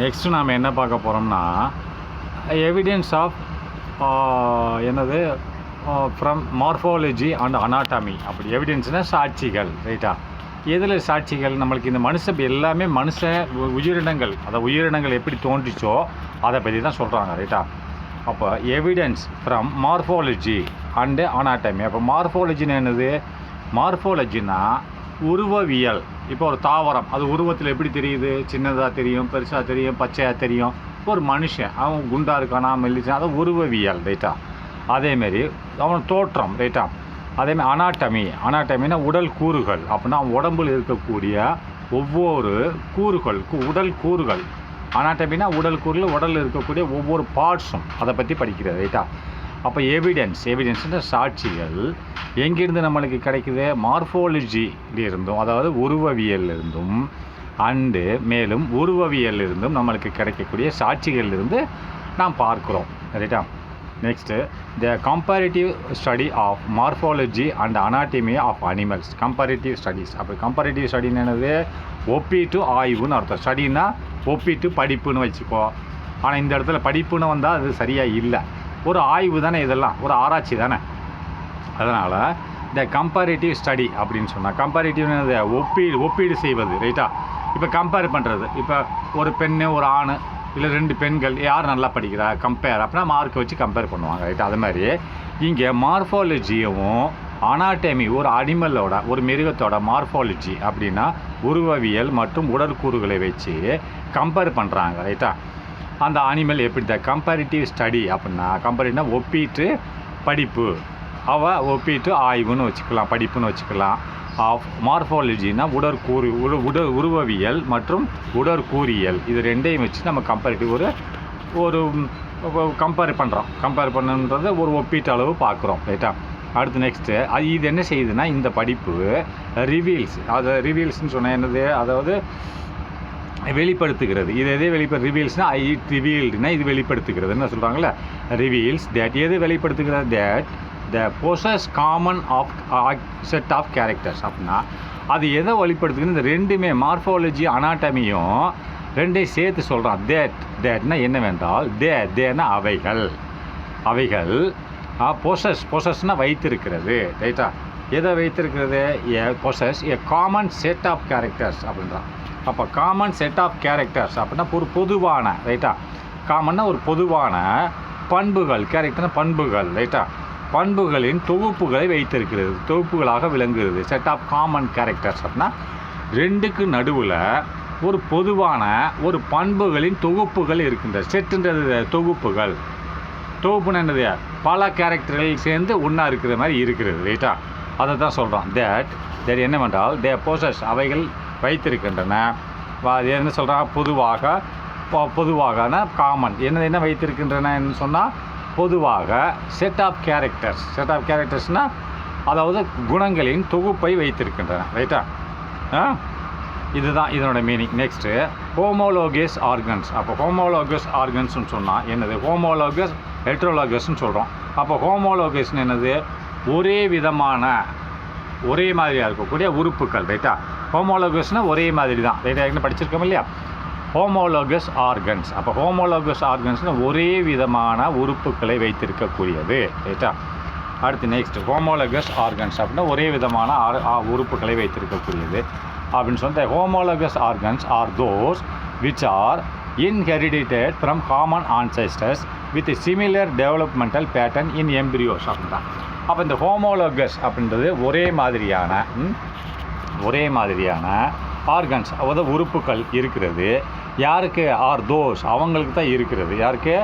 Next நாம் என்ன பார்க்க போகிறோம்னா எவிடன்ஸ் ஆஃப் என்னது ஃப்ரம் மார்ஃபாலஜி அண்ட் அனாட்டமி. அப்படி எவிடன்ஸ்னால் சாட்சிகள், ரைட்டா? எதில் சாட்சிகள்? நம்மளுக்கு இந்த எல்லாமே உயிரினங்கள், உயிரினங்கள் எப்படி தோன்றிச்சோ அதை பற்றி தான் சொல்கிறாங்க, ரைட்டா? அப்போ evidence from morphology and anatomy. அப்போ மார்ஃபாலஜின்னு என்னது? மார்ஃபாலஜினா உருவவியல். இப்போ ஒரு தாவரம், அது உருவத்தில் எப்படி தெரியுது? சின்னதாக தெரியும், பெருசாக தெரியும், பச்சையாக தெரியும். ஒரு மனுஷன், அவன் குண்டாக இருக்கானா மெல்லிச்சான், அது உருவவியல், ரைட்டா? அதேமாரி அவன் தோற்றம், ரைட்டா? அதேமாதிரி அனாட்டமினா உடல் கூறுகள். அப்படின்னா அவன் உடம்பில் இருக்கக்கூடிய ஒவ்வொரு கூறுகள், உடல் கூறுகள். அனாட்டமினா உடல் கூறுகள், உடலில் இருக்கக்கூடிய ஒவ்வொரு பார்ட்ஸும் அதை பற்றி படிக்கிறது, ரைட்டா? அப்போ எவிடன்ஸ்ன்ற சாட்சிகள் எங்கேருந்து நம்மளுக்கு கிடைக்குது? மார்ஃபாலஜிலிருந்தும், அதாவது உருவவியலிருந்தும், அண்டு மேலும் உருவவியலிருந்தும் நம்மளுக்கு கிடைக்கக்கூடிய சாட்சிகளிலிருந்து நாம் பார்க்குறோம், ரைட்டா? Next the comparative study of morphology and anatomy of animals. Comparative studies. அப்போ கம்பேரிட்டிவ் ஸ்டடின்னு என்னது? ஒப்பீட்டு ஆய்வுன்னு அர்த்தம். ஸ்டடின்னா ஒப்பீட்டு படிப்புன்னு வச்சுக்கோ. ஆனால் இந்த இடத்துல படிப்புன்னு வந்தால் அது சரியாக இல்லை. ஒரு ஆய்வு தானே, இதெல்லாம் ஒரு ஆராய்ச்சி தானே. அதனால் த கம்பேரிட்டிவ் ஸ்டடி அப்படின்னு சொன்னால், கம்பேரிட்டிவ்னு ஒப்பீடு செய்வது, ரைட்டா? இப்போ கம்பேர் பண்ணுறது. இப்போ ஒரு பெண்ணு ஒரு ஆண் இல்லை 2 பெண்கள், யார் நல்லா படிக்கிறா கம்பேர் அப்படின்னா மார்க்கை வச்சு கம்பேர் பண்ணுவாங்க, ரைட்டா? அது மாதிரி இங்கே மார்ஃபாலஜியும் அனாட்டமி, ஒரு அனிமலோட, ஒரு மிருகத்தோட மார்ஃபாலஜி அப்படின்னா உருவவியல் மற்றும் உடற்கூறுகளை வச்சு கம்பேர் பண்ணுறாங்க, ரைட்டா? அந்த அனிமல் எப்படி? த கம்பேரிட்டிவ் ஸ்டடி அப்படின்னா, கம்பேரிட்டிவ்னா ஒப்பீட்டு படிப்பு, ஒப்பீட்டு ஆய்வுன்னு வச்சுக்கலாம், படிப்புன்னு வச்சுக்கலாம். ஆஃப் மார்ஃபாலஜினா உருவவியல் மற்றும் உடற்கூறியல், இது ரெண்டையும் வச்சு நம்ம கம்பேரிட்டிவ் ஒரு கம்பேர் பண்ணுறோம். கம்பேர் பண்ணுன்றது ஒரு ஒப்பீட்டு அளவு பார்க்குறோம், ரைட்டா? அடுத்து நெக்ஸ்ட்டு இது என்ன செய்யுதுன்னா, இந்த படிப்பு ரிவீல்ஸ். அது ரிவீல்ஸ்ன்னு சொன்னால் என்னது? அதாவது வெளிப்படுத்துகிறது. இது எதே ரிவீல்ஸ்னால் ரிவீல்டுனா இது வெளிப்படுத்துகிறது. என்ன சொல்கிறாங்களே? Reveals that. எது வெளிப்படுத்துகிறது? That the possess common of set of characters. அப்படின்னா அது எதை வெளிப்படுத்துகிறது? இந்த ரெண்டுமே, மார்ஃபாலஜி அனாட்டமியும் ரெண்டையும் சேர்த்து சொல்கிறான். தேட்னா என்னவென்றால், தேனா அவைகள் பொசஸ்னால் வைத்திருக்கிறது, ரைட்டா? எதை வைத்திருக்கிறது? A common set of characters அப்படின்றான். அப்போ காமன் செட் ஆஃப் கேரக்டர்ஸ் அப்படின்னா ஒரு பொதுவான, ரைட்டா? காமன்னா ஒரு பொதுவான பண்புகள், கேரக்டர்னா பண்புகள், ரைட்டா? பண்புகளின் தொகுப்புகளை வைத்திருக்கிறது, தொகுப்புகளாக விளங்குகிறது. செட் ஆஃப் காமன் கேரக்டர்ஸ் அப்படின்னா ரெண்டுக்கு நடுவில் ஒரு பொதுவான ஒரு பண்புகளின் தொகுப்புகள் இருக்கின்றது. செட்டுன்றது தொகுப்புகள். தொகுப்புன்னு என்னது? பல கேரக்டர்கள் சேர்ந்து ஒன்றா இருக்கிற மாதிரி இருக்கிறது, ரைட்டா? அதை தான் சொல்கிறோம். தேட் என்னவென்றால் தே பொசஸ், அவைகள் வைத்திருக்கின்றன. என்ன சொல்கிறாங்க? பொதுவாகனா காமன் என்ன வைத்திருக்கின்றனன்னு சொன்னால் பொதுவாக செட் ஆஃப் கேரக்டர்ஸ்னால் அதாவது குணங்களின் தொகுப்பை வைத்திருக்கின்றன, ரைட்டா? இதுதான் இதனோட மீனிங். Next homologous organs. அப்போ ஹோமோலோகஸ் ஆர்கன்ஸ்னு சொன்னால் என்னது? ஹோமோலோகஸ் ஹெட்ரோலோகஸ்ன்னு சொல்கிறோம். அப்போ ஹோமோலோகஸ்ன்னு என்னது? ஒரே மாதிரியாக இருக்கக்கூடிய உறுப்புகள், ரைட்டா? ஹோமோலோகஸ்னால் ஒரே மாதிரி தான், ரைட்டா? என்ன படிச்சிருக்கோம் இல்லையா? Homologous organs. அப்போ ஹோமோலோகஸ் ஆர்கன்ஸ்னால் ஒரே விதமான உறுப்புகளை வைத்திருக்கக்கூடியது, ரைட்டா? அடுத்து நெக்ஸ்ட் ஹோமோலோகஸ் ஆர்கன்ஸ் அப்படின்னா ஒரே விதமான உறுப்புகளை வைத்திருக்கக்கூடியது அப்படின்னு சொல்லி. Homologous organs are those which are inherited from common ancestors with similar developmental pattern in embryos அப்படின்னா. அப்போ இந்த ஹோமோலோகஸ் அப்படின்றது ஒரே மாதிரியான ஆர்கன்ஸ், அதாவது உறுப்புகள் இருக்கிறது. யாருக்கு? ஆர் தோஸ், அவங்களுக்கு தான் இருக்கிறது. யாருக்கு?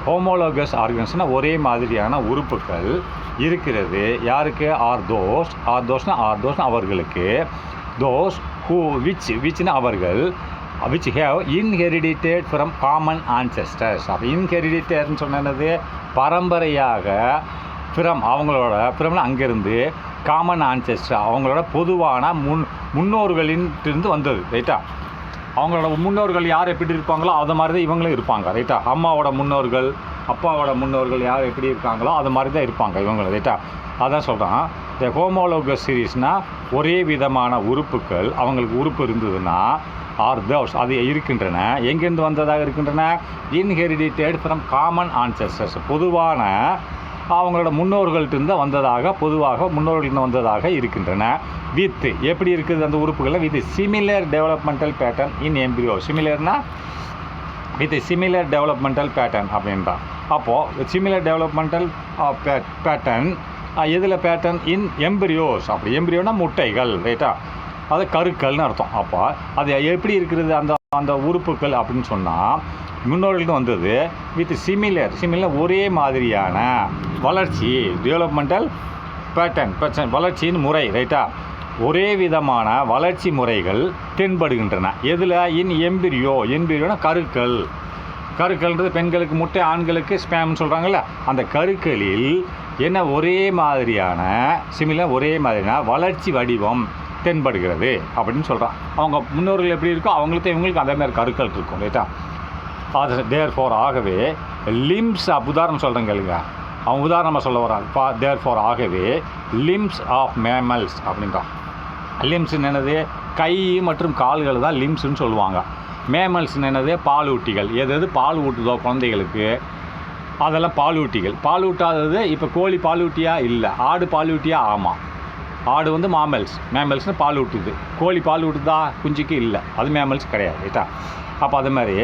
ஹோமோலோகஸ் ஆர்கன்ஸ்னால் ஒரே மாதிரியான உறுப்புகள் இருக்கிறது. யாருக்கு? ஆர் தோஸ்னா அவர்களுக்கு. தோஸ் ஹூ விச்னா அவர்கள், which have inherited from common ancestors. அப்போ இன்ஹெரிடிட்டட்னு சொன்னது பரம்பரையாக ஃப்ரம்னா அங்கேருந்து, காமன் ஆன்செஸ்டர் அவங்களோட பொதுவான முன்னோர்களின்ட்டு வந்தது, ரைட்டா? அவங்களோட முன்னோர்கள் யார் எப்படி இருப்பாங்களோ அது மாதிரி தான் இவங்களும் இருப்பாங்க, ரைட்டா? அம்மாவோட முன்னோர்கள், அப்பாவோட முன்னோர்கள் யார் எப்படி இருக்காங்களோ அது மாதிரி தான் இருப்பாங்க இவங்களும், ரைட்டா? அதான் சொல்கிறான். இந்த ஹோமோலோகஸ் சீரீஸ்னால் ஒரே விதமான உறுப்புகள் அவங்களுக்கு உறுப்பு இருந்ததுன்னா ஆர் தோஸ் அது இருக்கின்றன. எங்கேருந்து வந்ததாக இருக்கின்றன? இன்ஹெரிடிட்டட் ஃப்ரம் காமன் ஆன்செஸ்டர்ஸ், பொதுவான அவங்களோட முன்னோர்கள்ட்டிருந்து வந்ததாக, பொதுவாக முன்னோர்கள்ட்டு வந்ததாக இருக்கின்றன. வித் எப்படி இருக்குது அந்த உறுப்புகளில்? With similar developmental pattern in embryo. சிமிலர்னா வித் சிமிலர் டெவலப்மெண்டல் பேட்டர்ன் அப்படின்றான். அப்போது சிமிலர் டெவலப்மெண்டல் பேட்டர்ன் எதில் பேட்டர்ன்? In embryos. அப்படி எம்பிரியோனா முட்டைகள், ரைட்டா? அது கருக்கள்னு அர்த்தம். அப்போ அது எப்படி இருக்கிறது அந்த அந்த உறுப்புகள் அப்படின்னு சொன்னால் முன்னோர்கள்ட்டு வந்தது வித் சிமிலர் ஒரே மாதிரியான வளர்ச்சி, டெவலப்மெண்டல் பேட்டர்ன் வளர்ச்சியின் முறை, ரைட்டா? ஒரே விதமான வளர்ச்சி முறைகள் தென்படுகின்றன. எதில்? இன் எம்பிரியோனா கருக்கள்ன்றது பெண்களுக்கு முட்டை, ஆண்களுக்கு ஸ்பேம்னு சொல்கிறாங்கல்ல, அந்த கருக்களில் என்ன ஒரே மாதிரியான ஒரே மாதிரியான வளர்ச்சி வடிவம் தென்படுகிறது அப்படின்னு சொல்கிறான். அவங்க முன்னோர்கள் எப்படி இருக்கோ அவங்களுக்கு இவங்களுக்கு அதே மாதிரி கருக்கள் இருக்கும், ரைட்டா? அது தேர்ஃபோர் ஆகவே லிம்ஸ் உதாரணம் சொல்கிறேன் கேளுங்க. அவன் உதாரணமாக சொல்ல வரான். தேர்ஃபோர் ஆகவே லிம்ஸ் ஆஃப் மேமல்ஸ் அப்படின்றான். லிம்ஸ் என்னது? கை மற்றும் கால்கள் தான் லிம்ஸ்ன்னு சொல்லுவாங்க. மேமல்ஸ் என்னது? பாலூட்டிகள். எது பால் ஊட்டுதோ குழந்தைகளுக்கு அதெல்லாம் பாலூட்டிகள். பால் ஊட்டாதது இப்போ கோழி பாலூட்டியா? இல்லை. ஆடு பாலூட்டியா? ஆமாம். ஆடு வந்து மேமல்ஸ்னு பால் ஊட்டுது. கோழி பால் ஊட்டுதா குஞ்சுக்கு? இல்லை, அது மேமல்ஸ் கிடையாது, ரைட்டா? அப்போ அது மாதிரி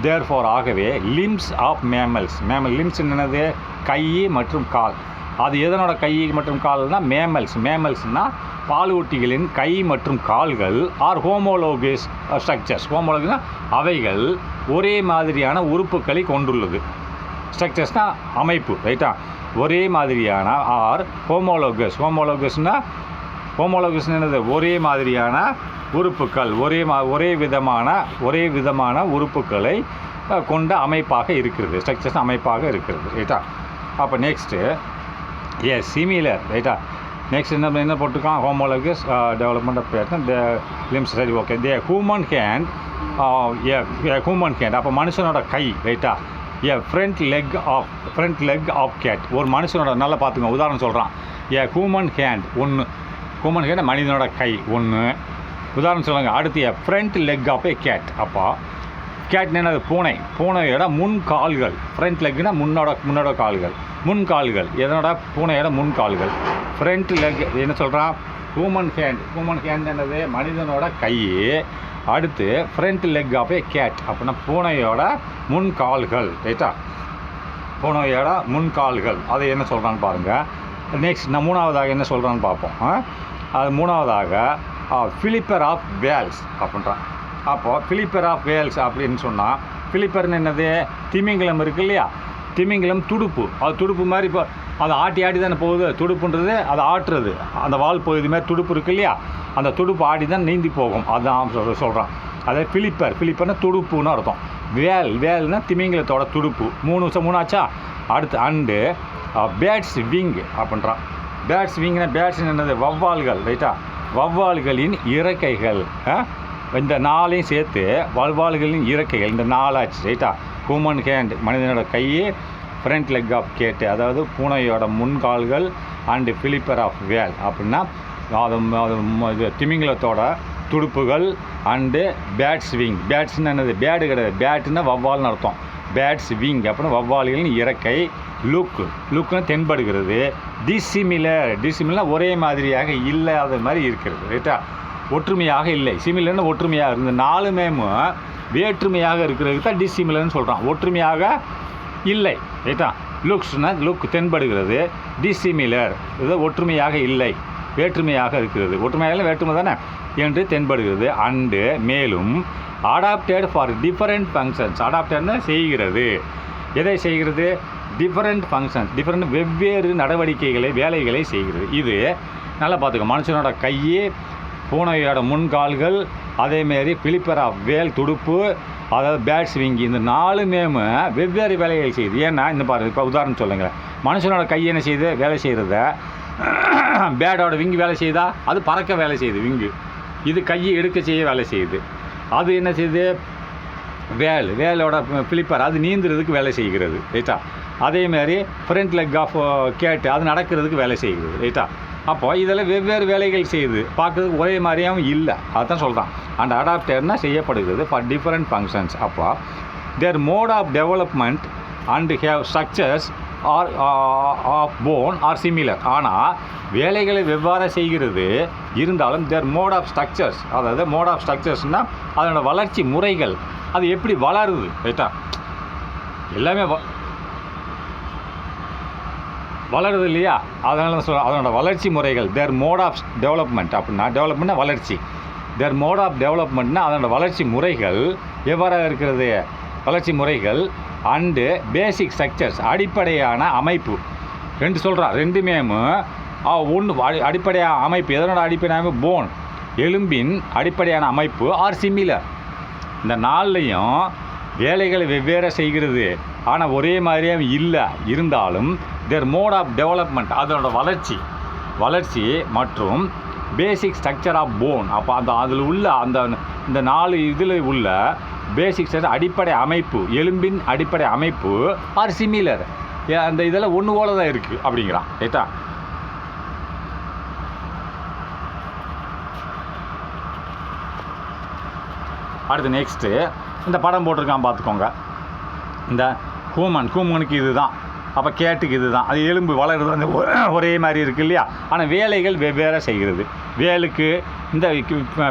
தேர்ஃபோர் ஆகவே லிம்ஸ் ஆஃப் மேமல்ஸ் லிம்ஸ் என்னது? கை மற்றும் கால். அது எதனோட கை மற்றும் கால்னால் மேமல்ஸ்னால் பாலூட்டிகளின் கை மற்றும் கால்கள் ஆர் ஹோமோலோகஸ் ஸ்ட்ரக்சர்ஸ். ஹோமோலோகஸ்னால் அவைகள் ஒரே மாதிரியான உறுப்புகளை கொண்டுள்ளது. ஸ்ட்ரக்சர்ஸ்னால் அமைப்பு, ரைட்டா? ஒரே மாதிரியான ஆர் ஹோமோலோகஸ்னால் என்னது? ஒரே மாதிரியான உறுப்புகள், ஒரே விதமான உறுப்புகளை கொண்ட அமைப்பாக இருக்கிறது. ஸ்ட்ரக்சர்ஸ் அமைப்பாக இருக்கிறது, ரைட்டா? அப்போ நெக்ஸ்ட்டு சிமிலர், ரைட்டா? நெக்ஸ்ட் என்ன போட்டிருக்கான்? Homologous development of pattern limbs. சரி, ஓகே. ஹியூமன் ஹேண்ட் அப்போ மனுஷனோட கை, ரைட்டா? Front leg of cat. ஒரு மனுஷனோட, நல்லா பார்த்துங்க, உதாரணம் சொல்கிறான். ஹியூமன் ஹேண்ட் ஒன்று, ஹியூமன் ஹேண்ட் மனிதனோட கை ஒன்று, உதாரணம் சொல்லுங்க. அடுத்து ஃப்ரண்ட் லெக் ஆஃப் கேட். அப்போ கேட்னு என்னது? பூனையோட முன் கால்கள். ஃப்ரண்ட் லெக்னா முன்னோட கால்கள், முன் கால்கள். எதனோட? பூனையோட முன் கால்கள். ஃப்ரண்ட் லெக் என்ன சொல்கிறான்? ஹியூமன் ஹேண்ட் என்னது? மனிதனோட கை. அடுத்து ஃப்ரண்ட் லெக் ஆஃப் கேட் அப்படின்னா பூனையோட முன் கால்கள், ரைட்டா? பூனையோட முன் கால்கள். அதை என்ன சொல்கிறான்னு பாருங்கள். நெக்ஸ்ட் நான் மூணாவதாக என்ன சொல்கிறான்னு பார்ப்போம். அது மூணாவதாக ஃபிலிப்பர் ஆஃப் வேல்ஸ் அப்படின்றான். அப்போது ஃபிலிப்பர் ஆஃப் வேல்ஸ் அப்படின்னு சொன்னால், ஃபிலிப்பர்னு என்னது? திமிங்கலம் இருக்குது இல்லையா? திமிங்கலம் துடுப்பு. அது துடுப்பு மாதிரி இப்போ அது ஆட்டி தானே போகுது. துடுப்புன்றது அது ஆட்டுறது. அந்த வால் போகுது மாதிரி துடுப்பு இருக்குது இல்லையா? அந்த துடுப்பு ஆடி தான் நீந்தி போகும். அதுதான் சொல்கிறான். அதே ஃபிலிப்பர்னா துடுப்புன்னு அர்த்தம். வேல்னா திமிங்கலத்தோட துடுப்பு. மூணாச்சா? அடுத்து அண்டு பேட்ஸ் விங் அப்படின்றான். பேட்ஸ் என்னது? வவ்வால்கள், ரைட்டா? வவ்வால்களின் இறக்கைகள். இந்த நாளையும் சேர்த்து வவ்வால்களின் இறக்கைகள், இந்த நாலாச்சு, ரைட்டா? ஹியூமன் ஹேண்ட் மனிதனோட கை, ஃப்ரண்ட் லெக் ஆஃப் கேட்டு அதாவது பூனையோட முன்கால்கள், அண்டு ஃபிலிப்பர் ஆஃப் வேல் அப்படின்னா அது திமிங்கலத்தோட துடுப்புகள், அண்டு பேட்ஸ் விங். பேட்ஸ்ன்னு என்னது? பேடு கிடையாது, பேட்டுன்னா வவ்வால்னு அர்த்தம். பேட்ஸ் விங் அப்படின்னா வவ்வால்களின் இறக்கை. லுக்னு தென்படுகிறது. டிசிமிலர் ஒரே மாதிரியாக இல்லாத மாதிரி இருக்கிறது, ரைட்டா? ஒற்றுமையாக இல்லை. சிமிலர்னு ஒற்றுமையாக இருந்து, நாலுமேமும் வேற்றுமையாக இருக்கிறதுக்கு தான் டிசிமிலர்னு சொல்கிறான். ஒற்றுமையாக இல்லை, ரைட்டா? லுக் தென்படுகிறது. டிசிமிலர் இது ஒற்றுமையாக இல்லை, வேற்றுமையாக இருக்கிறது. ஒற்றுமையாக இல்லை, வேற்றுமை தானே என்று தென்படுகிறது. அண்டு மேலும் அடாப்டட் ஃபார் டிஃபரெண்ட் ஃபங்க்ஷன்ஸ். அடாப்டட்னு செய்கிறது. எதை செய்கிறது? Different functions. டிஃபரெண்ட் வெவ்வேறு வேலைகளை செய்கிறது. இது நல்லா பார்த்துக்க. மனுஷனோட கையே, பூனையோட முன்கால்கள், அதேமாரி ஃபிலிப்பர் ஆஃப் வேல் துடுப்பு, அதாவது பேட்ஸ் விங்கி, இந்த நாலுமேமு வெவ்வேறு வேலைகள் செய்யுது. ஏன்னா இந்த பாருங்கள், இப்போ உதாரணம் சொல்லுங்களேன். மனுஷனோட கை என்ன செய்யுது? வேலை செய்கிறத. பேடோட விங்கு வேலை செய்யுதா? அது பறக்க வேலை செய்யுது விங்கு. இது கையை எடுக்க செய்ய வேலை செய்யுது. அது என்ன செய்யுது? வேலோட ஃபிலிப்பர் அது நீந்துறதுக்கு வேலை செய்கிறது, ரைட்டா? அதேமாரி ஃப்ரண்ட் லெக் ஆஃப் கேட்டு அது நடக்கிறதுக்கு வேலை செய்யுது ரைட்டா. அப்போ இதெல்லாம் வெவ்வேறு வேலைகள் செய்யுது, பார்க்குறதுக்கு ஒரே மாதிரியாகவும் இல்லை, அதுதான் சொல்கிறான். அண்ட் அடாப்டர்னால் செய்யப்படுகிறது ஃபார் டிஃப்ரெண்ட் ஃபங்க்ஷன்ஸ். அப்போ their mode of development and have structures are of bone are similar. ஆனால் வேலைகளை வெவ்வாறு செய்கிறது, இருந்தாலும் தேர் மோட் ஆஃப் ஸ்ட்ரக்சர்ஸ், அதாவது மோட் ஆஃப் ஸ்ட்ரக்சர்ஸ்னால் அதனோட வளர்ச்சி முறைகள், அது எப்படி வளருது ரைட்டா, எல்லாமே வளருது இல்லையா, அதனால தான் அதனோட வளர்ச்சி முறைகள். தேர் மோட் ஆஃப் டெவலப்மெண்ட் அப்படின்னா, டெவலப்மெண்ட்னா வளர்ச்சி, தேர் மோட் ஆஃப் டெவலப்மெண்ட்னா அதனோட வளர்ச்சி முறைகள் எவ்வாறாக இருக்கிறது, வளர்ச்சி முறைகள் அண்டு பேசிக் ஸ்ட்ரக்சர்ஸ் அடிப்படையான அமைப்பு. ரெண்டு சொல்கிறான், ரெண்டுமே ஒன்று அடிப்படையான அமைப்பு. எதனோட அடிப்படையான போன், எலும்பின் அடிப்படையான அமைப்பு ஆர் சிமிலர். இந்த நாள்லையும் வேலைகளை வெவ்வேறு செய்கிறது, ஆனால் ஒரே மாதிரியாக இல்லை, இருந்தாலும் தேர் மோட் ஆஃப் டெவலப்மெண்ட் அதனோட வளர்ச்சி மற்றும் பேசிக் ஸ்ட்ரக்சர் ஆஃப் போன். அப்போ அதில் உள்ள இந்த 4 இதில் உள்ள பேசிக் ஸ்ட்ரக்சர் அடிப்படை அமைப்பு, எலும்பின் அடிப்படை அமைப்பு ஆர் சிமிலர், அந்த இதெல்லாம் ஒன்று போல தான் இருக்குது அப்படிங்கிறான் ரைட்டா. அடுத்து நெக்ஸ்ட்டு இந்த படம் போட்டிருக்கான் பார்த்துக்கோங்க. இந்த ஹூமனுக்கு இது தான், அப்போ கேட்டுக்கு இது தான், அது எலும்பு வளருது அந்த ஒரே மாதிரி இருக்குது இல்லையா, ஆனால் வேலைகள் வெவ்வேறு செய்கிறது. வேலுக்கு இந்த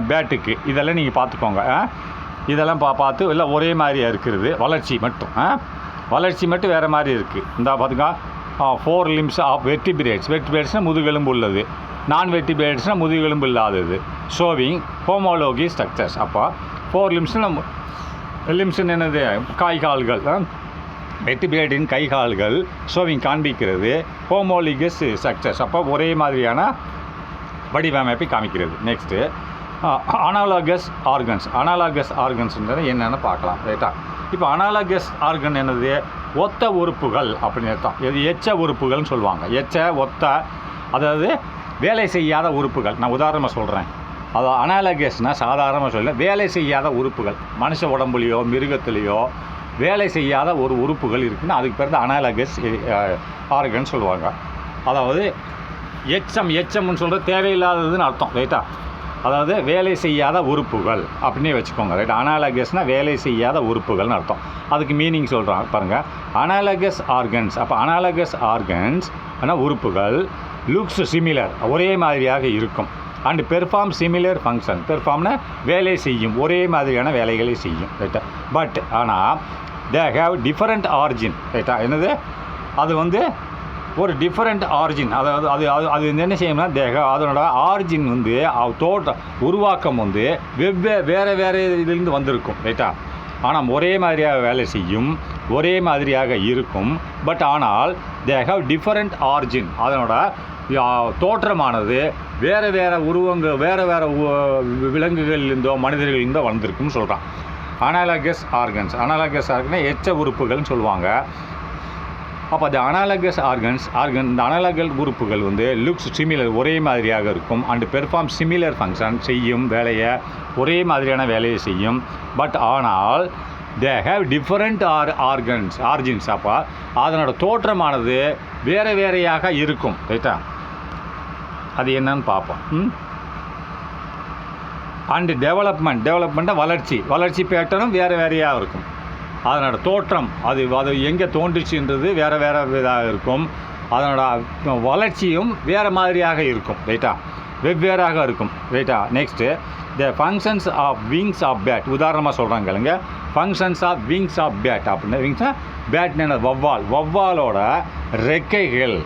பேட்டுக்கு இதெல்லாம் நீங்கள் பார்த்துக்கோங்க, இதெல்லாம் பார்த்து இல்லை ஒரே மாதிரியாக இருக்கிறது, வளர்ச்சி மட்டும் வேறு மாதிரி இருக்குது. இந்த பார்த்துக்கா 4 limbs ஆஃப் வெர்டிபிரேட்ஸ்னால் முதுகெலும்பு உள்ளது, நான் வெர்டிபிரேட்ஸ்னால் முதுகெலும்பு இல்லாதது, ஷோவிங் ஹோமோலோகி ஸ்ட்ரக்சர்ஸ். அப்போ 4 லிம்ஸ்ன்னு என்னது, கால்கள், வெர்டிபிரேட்டின் கைகால்கள் ஷோவிங் காண்பிக்கிறது ஹோமோலிகஸ் ஸ்ட்ரக்சர்ஸ், அப்போ ஒரே மாதிரியான வடிவமைப்பை காமிக்கிறது. நெக்ஸ்ட்டு அனாலகஸ் ஆர்கன்ஸ்ன்றது என்னென்னு பார்க்கலாம் ரைட்டா. இப்போ அனாலகஸ் ஆர்கன் என்னது, ஒத்த உறுப்புகள் அப்படின்னு அர்த்தம். இது எச்ச உறுப்புகள்னு சொல்லுவாங்க, ஒத்த, அதாவது வேலை செய்யாத உறுப்புகள். நான் உதாரணமாக சொல்கிறேன், அதாவது அனாலகஸ்னால் சாதாரணமாக சொல்ல வேலை செய்யாத உறுப்புகள், மனுஷ உடம்புலையோ மிருகத்துலேயோ வேலை செய்யாத ஒரு உறுப்புகள் இருக்குன்னா அதுக்கு பேர் தான் அனாலகஸ் ஆர்கன் சொல்லுவாங்க. அதாவது எச்சம்னு சொல்கிறது தேவையில்லாததுன்னு அர்த்தம் ரைட்டா. அதாவது வேலை செய்யாத உறுப்புகள் அப்படின்னே வச்சுக்கோங்க ரைட். அனாலகஸ்னால் வேலை செய்யாத உறுப்புகள்னு அர்த்தம். அதுக்கு மீனிங் சொல்கிறாங்க பாருங்கள், அனாலகஸ் ஆர்கன்ஸ். அப்போ அனாலகஸ் ஆர்கன்ஸ் ஆனால் உறுப்புகள் லுக்ஸ் சிமிலர் ஒரே மாதிரியாக இருக்கும், அண்ட் பெர்ஃபார்ம் சிமிலர் ஃபங்க்ஷன். பெர்ஃபார்ம்னா வேலை செய்யும், ஒரே மாதிரியான வேலைகளை செய்யும் ரைட்டா. பட் ஆனால் தே ஹேவ் டிஃபரண்ட் ஆரிஜின் ரைட்டா. என்னது, அது ஒரு டிஃபரண்ட் ஆரிஜின், அதாவது அது என்ன செய்யும்னா அதனோட ஆரிஜின் உருவாக்கம் வேறு இதுலேருந்து வந்திருக்கும் ரைட்டா. ஆனால் ஒரே மாதிரியாக வேலை செய்யும், ஒரே மாதிரியாக இருக்கும். பட் ஆனால் தே ஹேவ் டிஃபரண்ட் ஆரிஜின், அதனோட தோற்றமானது வேறு உருவங்கள் வேறு விலங்குகள்லேருந்தோ மனிதர்கள்லேருந்தோ வந்திருக்குன்னு சொல்கிறான். அனாலகஸ் ஆர்கன்ஸ் எச்ச உறுப்புகள்னு சொல்லுவாங்க. அப்போ அந்த அனாலகஸ் இந்த அனாலகல் உறுப்புகள் லுக்ஸ் சிமிலர் ஒரே மாதிரியாக இருக்கும், அண்டு பெர்ஃபார்ம் சிமிலர் ஃபங்க்ஷன் செய்யும் வேலையை, ஒரே மாதிரியான வேலையை செய்யும். பட் ஆனால் தே ஹேவ் டிஃபரண்ட் ஆரிஜின்ஸ். அப்போ அதனோட தோற்றமானது வேறையாக இருக்கும் ரைட்டா. அது என்னன்னு பார்ப்போம். அண்டு டெவலப்மெண்ட்டாக வளர்ச்சி பேட்டர்னும் வேறையாக இருக்கும். அதனோட தோற்றம் அது எங்கே தோன்றுச்சுன்றது வேறு இதாக இருக்கும். அதனோட வளர்ச்சியும் வேறு மாதிரியாக இருக்கும் ரைட்டா, வெவ்வேறாக இருக்கும் ரைட்டா. Next the functions of wings of bat. உதாரணமாக சொல்கிறாங்க, functions of wings of bat அப்படின்னா, விங்ஸ்னால் பேட்னு வவ்வாலோட ரெக்கைகள்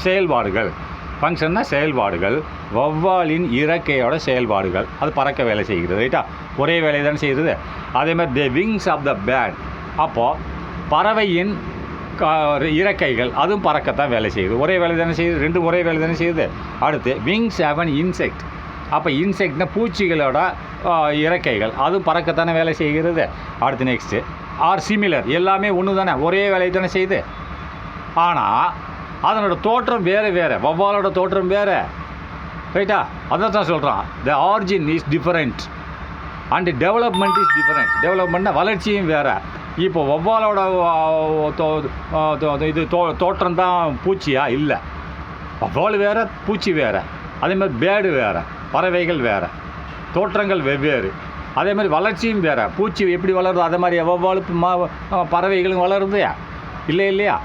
செயல்பாடுகள். ஃபங்க்ஷன்னா செயல்பாடுகள், வவ்வாலின் இறக்கையோட செயல்பாடுகள், அது பறக்க வேலை செய்கிறது ரைட்டா, ஒரே வேலை தானே செய்கிறது. அதேமாதிரி the wings of the bat, அப்போது பறவையின் இறக்கைகள் அதுவும் பறக்கத்தான் வேலை செய்யுது, ஒரே வேலை தானே செய்யுது, ரெண்டும் ஒரே வேலை தானே செய்யுது. அடுத்து விங்ஸ் ஆஃப் அன் இன்செக்ட். அப்போ இன்செக்ட்னா பூச்சிகளோட இறக்கைகள் அதுவும் பறக்கத்தானே வேலை செய்கிறது. அடுத்து நெக்ஸ்ட்டு ஆர் சிமிலர், எல்லாமே ஒன்று தானே, ஒரே வேலை தானே செய்யுது. ஆனால் அதனோட தோற்றம் வேறு, வவ்வாலோட தோற்றம் வேறு ரைட்டா. அதை தான் சொல்கிறான், the origin is different and development is different. டெவலப்மெண்ட்னா வளர்ச்சியும் வேறு, இப்போ வௌவாலோட இது தோற்றம் தான் பூச்சியா? இல்லை. வௌவால் வேறு, பூச்சி வேறு. அதே மாதிரி பேர்டு வேறு, பறவைகள் வேறு, தோற்றங்கள் வெவ்வேறு. அதே மாதிரி வளர்ச்சியும் வேறு. பூச்சி எப்படி வளருதோ அதே மாதிரி வௌவால் பறவைகளும் வளருது இல்லையா?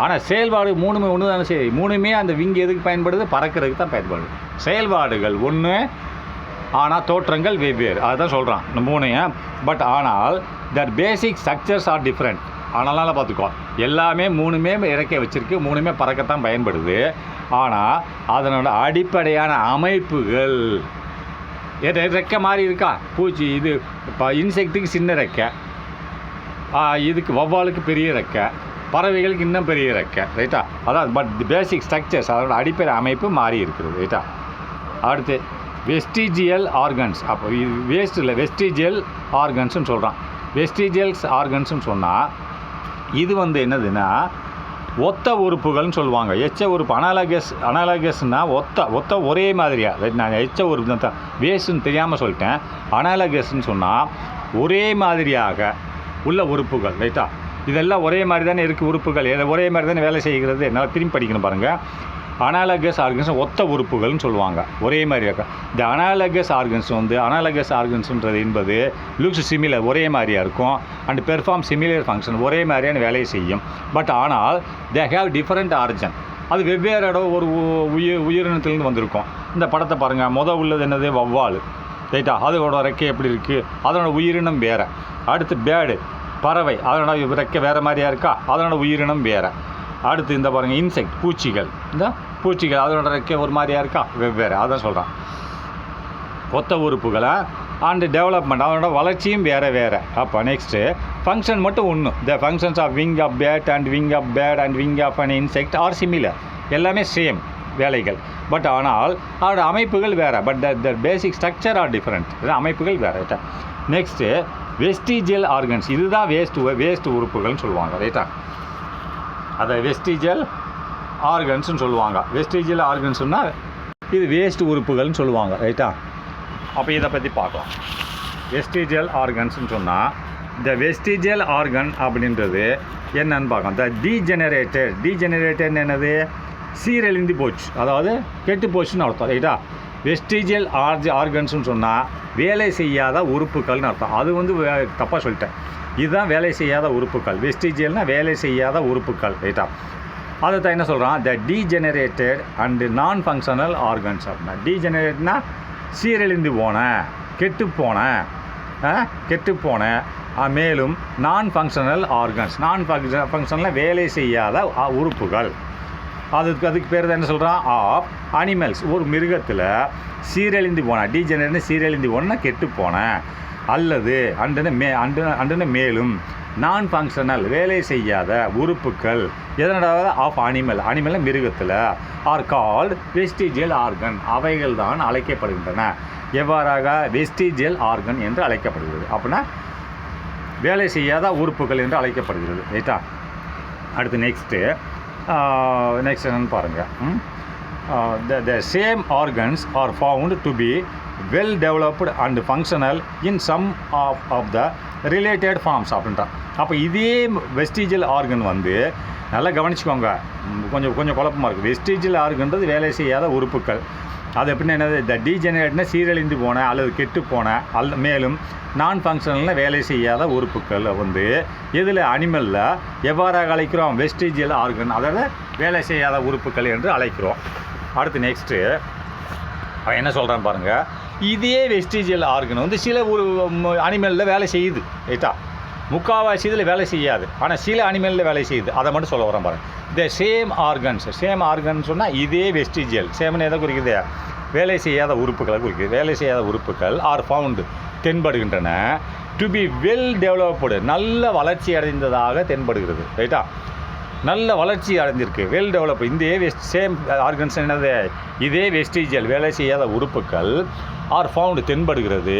ஆனால் செயல்பாடு மூணுமே ஒன்று தானே சரி. மூணுமே அந்த விங்கு எதுக்கு பயன்படுது? பறக்கிறதுக்கு தான் பயன்படுது. செயல்பாடுகள் ஒன்று, ஆனால் தோற்றங்கள் வெவ்வேறு. அதுதான் சொல்கிறான் இந்த மூணையும். பட் ஆனால் that basic structures are different. ஆனாலும் பார்த்துக்கோ, எல்லாமே மூணுமே இறக்கை வச்சுருக்கு, மூணுமே பறக்கத்தான் பயன்படுது. ஆனால் அதனோட அடிப்படையான அமைப்புகள் ரெக்கை மாதிரி இருக்கா? பூச்சி இது இப்போ இன்செக்ட்டுக்கு சின்ன ரெக்கை, இதுக்கு வௌவாலுக்கு பெரிய ரெக்கை, பறவைகளுக்கு இன்னும் பெரிய ரெக்கை, ரைட்டா? அதான் பட் தி பேசிக் ஸ்ட்ரக்சர்ஸ் அதோட அடிப்படை அமைப்பு மாறி இருக்கிறது, ரைட்டா? அடுத்து வெஸ்டிஜியல் ஆர்கன்ஸ். அப்போ இது வேஸ்ட் இல்லை, வெஸ்டிஜியல் ஆர்கன்ஸ்னு சொல்கிறான். வெஸ்டிஜியல்ஸ் ஆர்கன்ஸ்னு சொன்னால் இது என்னதுன்னா ஒத்த உறுப்புகள்னு சொல்லுவாங்க. எச்ச உறுப்பு அனாலகஸ்னால் ஒத்த ஒரே மாதிரியா. நான் எச்ச உறுப்பு வேஸ்ட்டுன்னு தெரியாமல் சொல்லிட்டேன். அனாலகஸ்ன்னு சொன்னால் ஒரே மாதிரியாக உள்ள உறுப்புகள், ரைட்டா? இதெல்லாம் ஒரே மாதிரி தானே இருக்குது உறுப்புகள், ஒரே மாதிரி தானே வேலை செய்கிறது. என்னால் திரும்பி படிக்கணும் பாருங்கள். அனாலகஸ் ஆர்கன்ஸ் ஒத்த உறுப்புகள்னு சொல்லுவாங்க, ஒரே மாதிரி இருக்கா. இந்த அனாலகஸ் ஆர்கன்ஸ் அனாலகஸ் ஆர்கன்ஸுன்றது என்பது லுக்ஸ் சிமிலர், ஒரே மாதிரியாக இருக்கும். அண்ட் பெர்ஃபார்ம் சிமிலர் ஃபங்க்ஷன், ஒரே மாதிரியான வேலையை செய்யும். பட் ஆனால் தே ஹேவ் டிஃப்ரெண்ட் ஆரிஜன். அது வெவ்வேறு இடம் ஒரு உயிரினத்துலேருந்து வந்திருக்கும். இந்த படத்தை பாருங்கள். உள்ளது என்னது? வௌவால், ரைட்டா? அதோட ரெக்கை எப்படி இருக்குது? அதனோட உயிரினம் வேறு. அடுத்து பேர்டு, பறவை, அதனோட ரெக்கை வேறு மாதிரியாக இருக்கா? அதனோட உயிரினம் வேறு. அடுத்து இந்த பாருங்கள், இன்செக்ட், பூச்சிகள். இந்த பூச்சிகள் அதனோட ரெக்கை ஒரு மாதிரியாக இருக்கா? வெவ்வேறு. அதான் சொல்கிறான் ஒத்த உறுப்புகளை. அண்டு டெவலப்மெண்ட், அதனோட வளர்ச்சியும் வேறு. அப்போ நெக்ஸ்ட்டு ஃபங்க்ஷன் மட்டும் ஒன்று. The functions of wing of bat and wing of bat and wing of an insect are similar. எல்லாமே சேம் வேலைகள். பட் ஆனால் அதோட அமைப்புகள் வேறு. But the basic structure are different. அமைப்புகள் வேறு, ரைட்டா? Next vestigial organs. இதுதான் வேஸ்ட் உறுப்புகள்னு சொல்லுவாங்க, ரைட்டா? அதை வெஸ்டிஜியல் ஆர்கன்ஸ்னு சொல்லுவாங்க. வெஸ்டிஜியல் ஆர்கன்ஸ்னால் இது வேஸ்ட் உறுப்புகள்னு சொல்லுவாங்க, ரைட்டா? அப்போ இதை பற்றி பார்க்கலாம். வெஸ்டிஜியல் ஆர்கன்ஸ்னு சொன்னால் இந்த வெஸ்டிஜியல் ஆர்கன் அப்படின்றது என்னன்னு பார்க்கலாம். த டீஜெனரேட்டட் என்னது? சீரழிந்து போச்சு, அதாவது கெட்டு போச்சுன்னு அர்த்தம், ரைட்டா? வெஸ்டிஜியல் ஆர்கன்ஸ்னு சொன்னால் வேலை செய்யாத உறுப்புகள்னு அர்த்தம். அது தப்பாக சொல்லிட்டேன். இதுதான் வேலை செய்யாத உறுப்புகள். வெஸ்டிஜியல்னால் வேலை செய்யாத உறுப்புகள், ரைட்டா? அதை தான் என்ன சொல்கிறான்? த டீஜெனரேட்டட் அண்டு நான் ஃபங்க்ஷனல் ஆர்கன்ஸ். அப்படின்னா டீஜெனரேட்னா சீரழிந்து போன, கெட்டுப்போன மேலும் நான் ஃபங்க்ஷனல் ஆர்கன்ஸ். ஃபங்க்ஷனல் வேலை செய்யாத உறுப்புகள். அதுக்கு பேர் தான் என்ன சொல்கிறான்? Of animals. ஒரு மிருகத்தில் சீரழிந்து போன, டீஜெனரேட்னு சீரழிந்து போனா கெட்டுப்போன, அல்லது அண்டுன மேலும் நான் ஃபங்க்ஷனல் வேலை செய்யாத உறுப்புகள் எதனோட? ஆஃப் அனிமல் மிருகத்தில் ஆர் கால்டு வெஸ்டிஜியல் ஆர்கன். அவைகள் தான் அழைக்கப்படுகின்றன. எவ்வாறாக? வெஸ்டிஜியல் ஆர்கன் என்று அழைக்கப்படுகிறது. அப்படின்னா வேலை செய்யாத உறுப்புகள் என்று அழைக்கப்படுகிறது, ரைட்டா? அடுத்து நெக்ஸ்ட்டு என்னன்னு பாருங்கள். the same organs are found to be well developed and functional in some of the related forms அப்படின்றான். அப்போ இதே வெஸ்டிஜியல் ஆர்கன் நல்லா கவனிச்சுக்கோங்க, கொஞ்சம் குழப்பமாக இருக்குது. வெஸ்டிஜியல் ஆர்கன்றது வேலை செய்யாத உறுப்புகள். அது எப்படின்னா என்னது? த டீஜெனரேட்னா சீரழிந்து போன அல்லது கெட்டு போன மேலும் நான் ஃபங்க்ஷனல்னால் வேலை செய்யாத உறுப்புகள் எதில்? அனிமலில் எவ்வாறாக அழைக்கிறோம்? வெஸ்டிஜியல் ஆர்கன், அதாவது வேலை செய்யாத உறுப்புகள் என்று அழைக்கிறோம். அடுத்து நெக்ஸ்ட்டு அவன் என்ன சொல்கிறான்னு பாருங்கள். இதே வெஸ்டிஜியல் ஆர்கன் சில ஒரு அனிமலில் வேலை செய்யுது, ரைட்டா? முக்கால்வாசி இதில் வேலை செய்யாது, ஆனால் சில அனிமலில் வேலை செய்யுது. அதை மட்டும் சொல்ல வரேன் பாருங்கள். த சேம் ஆர்கன் சொன்னால் இதே வெஸ்டிஜியல். சேம்னு எதை குறிக்குது? வேலை செய்யாத உறுப்புகளை குறிக்குது. வேலை செய்யாத உறுப்புகள் ஆர் ஃபவுண்டு தென்படுகின்றன. டு பி வெல் டெவலப்டு, நல்ல வளர்ச்சி அடைந்ததாக தென்படுகிறது, ரைட்டா? நல்ல வளர்ச்சி அடைந்திருக்கு, வெல் டெவலப். இந்த சேம் ஆர்கன்ஸ் என்னது? இதே வெஸ்டிஜியல் வேலை செய்யாத உறுப்புகள் ஆர் ஃபவுண்டு தென்படுகிறது.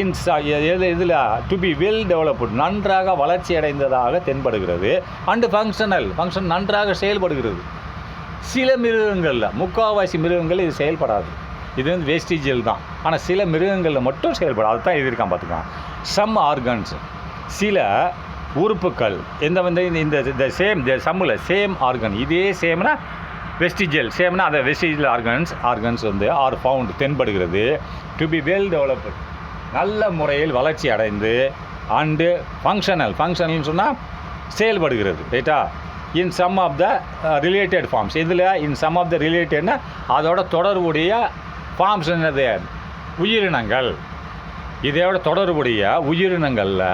இதில் டு பி வெல் டெவலப்டு, நன்றாக வளர்ச்சி அடைந்ததாக தென்படுகிறது. அண்டு ஃபங்க்ஷன் நன்றாக செயல்படுகிறது. சில மிருகங்களில், முக்கால்வாசி மிருகங்கள் இது செயல்படாது. இது வேஸ்டிஜியல் தான், ஆனால் சில மிருகங்களில் மட்டும் செயல்படும். அதுதான் எழுதியிருக்கான் பார்த்துக்கலாம். சம் ஆர்கன்ஸ், சில உறுப்புகள் எந்த வந்து இந்த சம்மில் சேம் ஆர்கன் இதே சேம்னா வெஸ்டிஜியல் சேம்னா அந்த வெஸ்டிஜியல் ஆர்கன்ஸ் வந்து ஆர் ஃபவுண்ட் தென்படுகிறது டு பி வெல் டெவலப்டு நல்ல முறையில் வளர்ச்சி அடைந்து அண்டு ஃபங்க்ஷனல்னு சொன்னால் செயல்படுகிறது ரைட்டா in some of the related forms இதில் இன் சம் ஆஃப் த ரிலேட்டட்னா அதோட தொடர்புடைய ஃபார்ம்ஸ் என்னது உயிரினங்கள் இதோட தொடர்புடைய உயிரினங்களில்